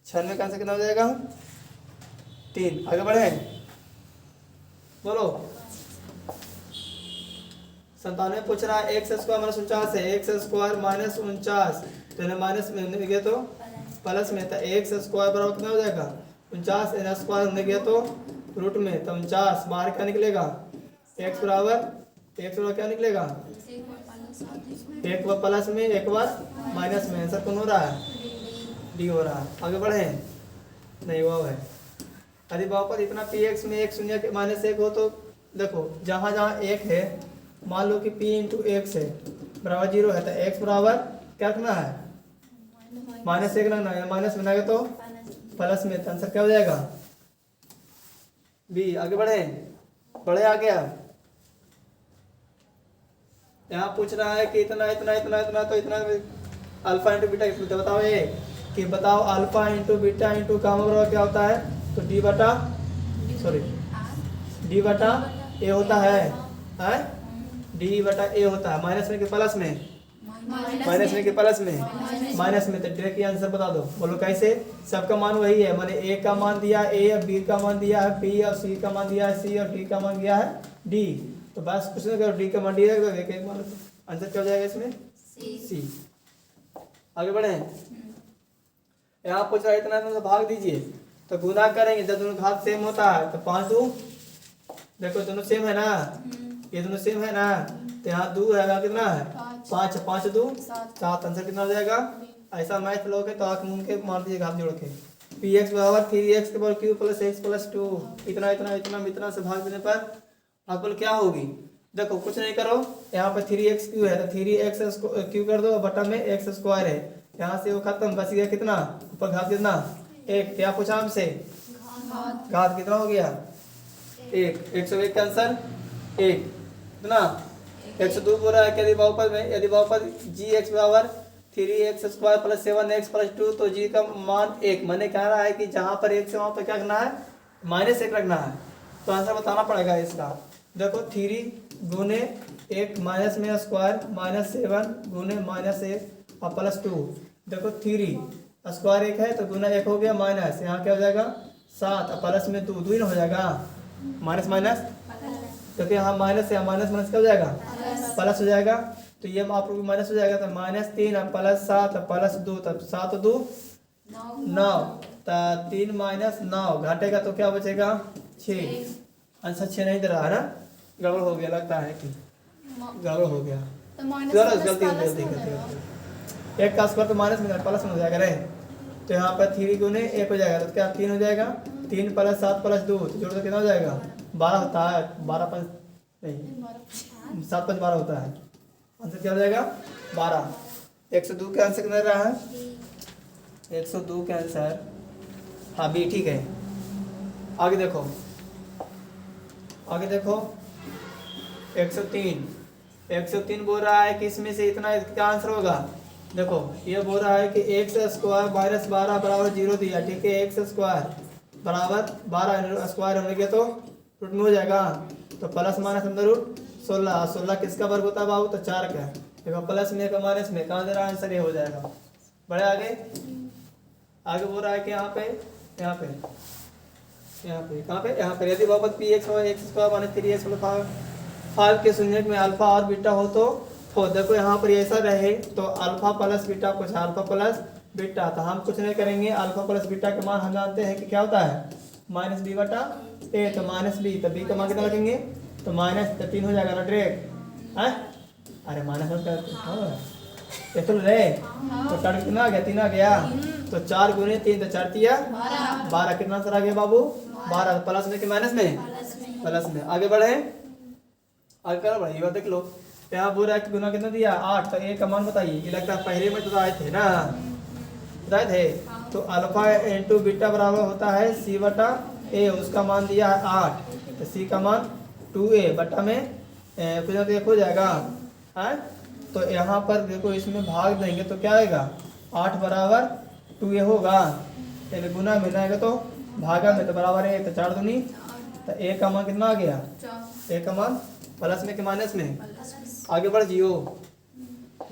96 का आंसर कितना हो जाएगा 3। आगे बढ़े, बोलो 97 पूछ रहा है एक्स स्क्वायर -49 है, एक्स स्क्वायर -49, तो इन्हें माइनस में गया तो प्लस में, तो एक्स स्क्वायर बराबर कितना हो जाएगा 49, इन्हें स्क्वायर होने गया तो रूट में, तो 49 बाहर क्या निकलेगा एक्स बराबर क्या निकलेगा, एक बार प्लस में एक बार माइनस में, आंसर कौन हो रहा है डी हो रहा है। आगे बढ़े, नहीं वो है यदि बहुपद इतना पी एक्स में एक शून्य के -1 हो, तो देखो जहाँ जहाँ एक है मान लो कि p इंटू एक्स है बराबर 0 है, तो x बराबर क्या रखना है -1 रखना है, माइनस में आएगा तो प्लस में, तो आंसर क्या हो जाएगा बी। आगे बढ़े, बढ़े आगे आप, यहाँ पूछ रहा है कि इतना इतना इतना इतना तो इतना अल्फा इंटू बीटा, तो बताओ ये कि बताओ alpha into beta into gamma बराबर क्या होता है, तो डी बटा ए होता है, डी बटा ए होता है, माइनस में के प्लस में, माइनस में के प्लस में, माइनस में, तो डायरेक्ट ये आंसर बता दो, बोलो कैसे, सबका मान वही है, मैंने ए का मान दिया ए और बी का मान दिया है बी और सी का मान दिया है सी और डी का मान दिया है डी, तो बस कुछ नहीं करो, डी का मान डी है, आंसर क्या हो जाएगा इसमें सी। आगे बढ़े, यहाँ पूछ रहा है इतना तो भाग दीजिए, तो गुना करेंगे जब दोनों घात सेम होता है, तो 5 2, देखो दोनों सेम है ना, ये दोनों सेम है ना, तो यहाँ 2 है, कितना है 5, 5 2 7, आंसर कितना हो जाएगा, ऐसा मैथ लोगे तो आँख मूंद के मार दीजिए घात जोड़ के, पी एक्स बराबर 3x के बराबर क्यू प्लस एक्स प्लस 2, इतना इतना इतना इतना से भाग देने पर भागफल क्या होगी, देखो कुछ नहीं करो, यहाँ पर 3x क्यू है, तो 3x क्यू कर दो, बटा में एक्स स्क्वायर है, यहाँ से वो खत्म, बच गया कितना ऊपर घात कितना 1, क्या पूछा हमसे घात कितना हो गया 1, 101 का आंसर 1, कितना 102 बोल रहा है कि यदि बहुपद में यदि बहुपद जी एक्स बराबर 3x square plus 7x plus 2, तो जी का मान 1, मैंने कह रहा है कि जहाँ पर 1 से वहाँ पर क्या करना है -1 रखना है, तो आंसर बताना पड़ेगा इसका, देखो 3 गुने 1 माइनस में स्क्वायर -7 गुने -1 और प्लस 2, देखो 3 स्क्वायर 1 है तो गुना 1 हो गया माइनस, यहाँ क्या हो जाएगा 7 और प्लस में 2 2 ही ना हो जाएगा, माइनस माइनस, क्योंकि यहाँ माइनस है, माइनस माइनस क्या हो जाएगा प्लस हो जाएगा, तो ये आप लोग माइनस हो जाएगा, तो -3 और प्लस 7 प्लस 2, तब 7 2 9, तो 3 -9 घटेगा तो क्या बचेगा 6, आंसर 6 नहीं दे रहा है ना, गड़बड़ हो गया, लगता है कि गड़बड़ हो गया, गलती एक का स्क्वायर तो माइनस में प्लस में हो जाएगा रे, तो यहाँ पर 3 गुने 1 हो जाएगा, तो क्या 3 हो जाएगा, 3 प्लस 7 प्लस 2, तो जोड़ तो कितना हो जाएगा 12 होता है, 12 5 नहीं 7 5 12 होता है, आंसर क्या हो जाएगा 12। 102 का आंसर कितना रहा है 102 का आंसर हाँ बी, ठीक है। आगे देखो आगे देखो 103 बोल रहा है कि इसमें से इतना क्या आंसर होगा। देखो ये बोल रहा है कि एक्स स्क्वायर माइनस 12 बराबर 0 दिया, ठीक है। एक्स स्क्वायर बराबर 12 स्क्वायर होने के तो रूट में हो जाएगा, तो प्लस माइनस अंदर रूट 16 किसका वर्ग होता है बाबू, तो 4 का। देखो प्लस में का माइनस में कहाँ दे रहा है आंसर, ये हो जाएगा। बढ़े आगे बोल रहा है कि यहाँ पे कहाँ पे यदि बहुपद पी एक्स और x square minus 3x plus 5 के शून्य में अल्फा और बीटा हो तो देखो यहाँ पर ऐसा रहे तो अल्फा प्लस बीटा कुछ अल्फा प्लस बीटा, तो हम कुछ नहीं करेंगे, अल्फा प्लस बीटा का मान हम जानते हैं कि क्या होता है माइनस बी बटा ए, तो माइनस बी, तो बी का मान कितना रखेंगे, तो माइनस, तो 3 हो जाएगा ना डायरेक्ट है। अरे माइनस ये तो रे, तो टर्म कितना आ गया, 3 आ गया, तो 4 गुने 3 तो 4 तिया 12, कितना आंसर आ गया बाबू 12, प्लस में कि माइनस में, प्लस में। आगे बढ़े, आगे करो बढ़े, ये देख लो यहाँ बोल रहा है कि गुना कितना दिया 8, तो ए का मान बताइए। ये लगता है पहले में तो आए थे ना, बताए थे, तो अल्फा इंटू बीटा बराबर होता है सी बटा ए, उसका मान दिया है 8, तो सी का मान 2a बटा में कुछ ना हो जाएगा है। तो यहाँ पर देखो इसमें भाग देंगे तो क्या आएगा 8 बराबर 2a होगा, यानी गुना में आएगा तो भागा में तो बराबर है, तो 4 दूनी, तो a का मान कितना आ गया, a का मान प्लस में कि माइनस में। आगे बढ़ जियो,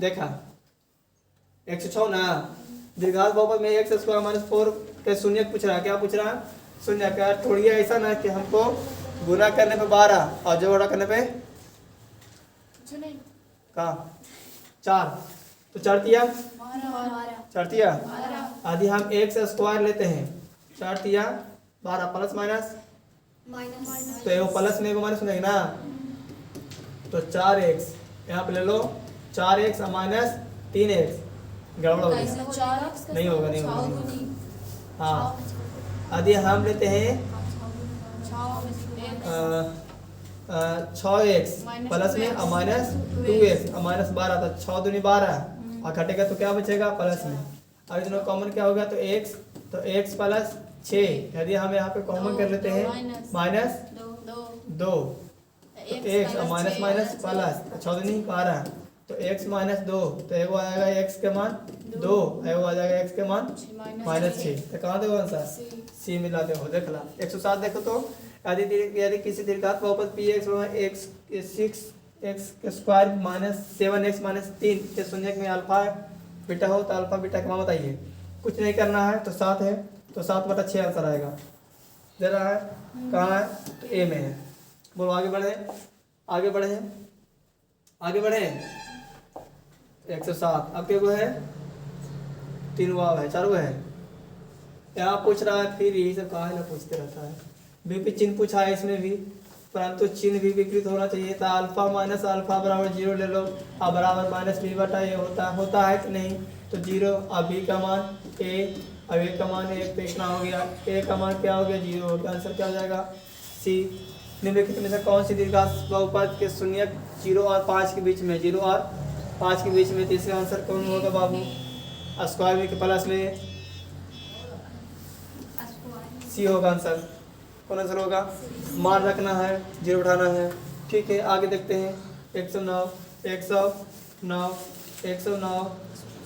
देखा 106 ना, दीर्घात बहुपद में एक्स स्क्वायर माइनस 4 के शून्य पूछ रहा है, क्या पूछ रहा है शून्य का। थोड़ी ऐसा ना कि हमको गुना करने पे 12 और जोड़ा करने पे कहा 4, तो 4 तिया 4 तिया आदि हम एक्स स्क्वायर लेते हैं, 4 तिया 12 प्लस माइनस, तो ये प्लस में माइनस नहीं ना, तो 4x यहाँ पे ले लो, 4x माइनस 3x, गड़बड़ हो गया, नहीं होगा। हाँ आदि हम लेते हैं 6x प्लस में और माइनस 2x और माइनस 12, तो 6 दूनी 12 और घटेगा तो क्या बचेगा प्लस में। अब दोनों कॉमन क्या होगा, तो x प्लस 6, यदि हम यहाँ पे कॉमन कर लेते हैं माइनस 2, एक्स और माइनस माइनस प्लस 6 दूनी 12, तो x माइनस 2, तो एगो आ जाएगा x के मान 2, एगो आ जाएगा x के मान माइनस 6, तो कहाँ देखो आंसर सी मिला देखो, देख ला 107। देखो तो यदि किसी दीर्घात बहुपद P x 6x square minus 7x minus 3 के शून्य में अल्फा बीटा हो तो अल्फा बीटा का मान बताइए। कुछ नहीं करना है, तो 7 है, तो 7 बटा 6 आंसर आएगा, दे रहा है कहाँ है, तो ए में है। बोलो आगे बढ़े, आगे बढ़े, आगे बढ़े 107। अब क्या है 3 वाव है, 4 है, यहाँ पूछ रहा है, फिर यही सब कहा पूछते रहता है। बीपी चिन्ह पूछा है इसमें भी, परंतु चिन्ह भी विपरीत होना चाहिए था। अल्फा माइनस अल्फा बराबर 0 ले लो, और बराबर माइनस बी बटा ये होता है कि नहीं, तो 0 और बी का मान ए, अब ए का मान 1, तो इतना हो गया, ए का मान क्या हो गया 0 हो गया, आंसर क्या हो जाएगा सी। निम्नलिखित में से कौन सी दीर्घात बहुपद के शून्य 0 और 5 के बीच में, 0 और 5 के बीच में, तीसरा आंसर कौन होगा बाबू, स्क्वायर में के प्लस में सी होगा आंसर। कौन आंसर होगा, मान रखना है, 0 उठाना है, ठीक है। आगे देखते हैं 109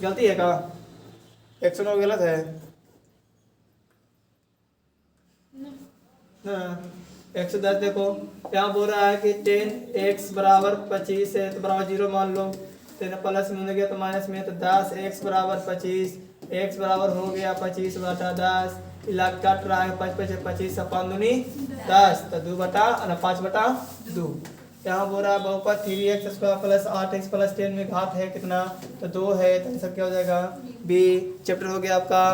गलती है क्या, 109 गलत है ना। 110 देखो यहाँ बोल रहा है कि 10x बराबर 25 है, तो बराबर 0 मान लो, तो प्लस में हो गया तो माइनस में, तो 10x बराबर 25, x बराबर हो गया 25 बटा 10, इलाक काट रहा है 25 अपन दूनी 10, तो 2 बटा 5 बटा 2। यहाँ बोल रहा है बहुपद 3x square plus 8x plus 10 में घात है कितना, तो 2 है, तो आंसर क्या हो जाएगा बी। चैप्टर हो गया आपका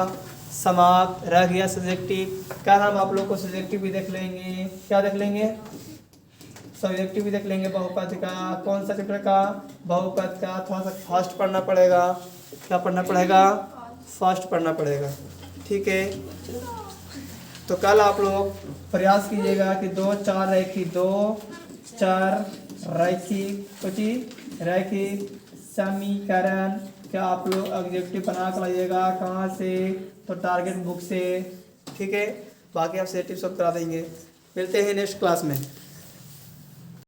समाप्त, रह गया सब्जेक्टिव। क्या हम आप लोग को सब्जेक्टिव भी देख लेंगे, क्या देख लेंगे, सब्जेक्टिव भी देख लेंगे बहुपद का। कौन सा चैप्टर का, बहुपद का। थोड़ा सा फास्ट पढ़ना पड़ेगा, क्या पढ़ना पड़ेगा, फास्ट पढ़ना पड़ेगा, ठीक है। तो कल आप लोग प्रयास कीजिएगा कि 2 4 रैखिक समीकरण क्या आप लोग ऑब्जेक्टिव बना कर लाइएगा, कहाँ से, तो टारगेट बुक से, ठीक है। बाकी आप सेटिव सब करा देंगे। मिलते हैं नेक्स्ट क्लास में।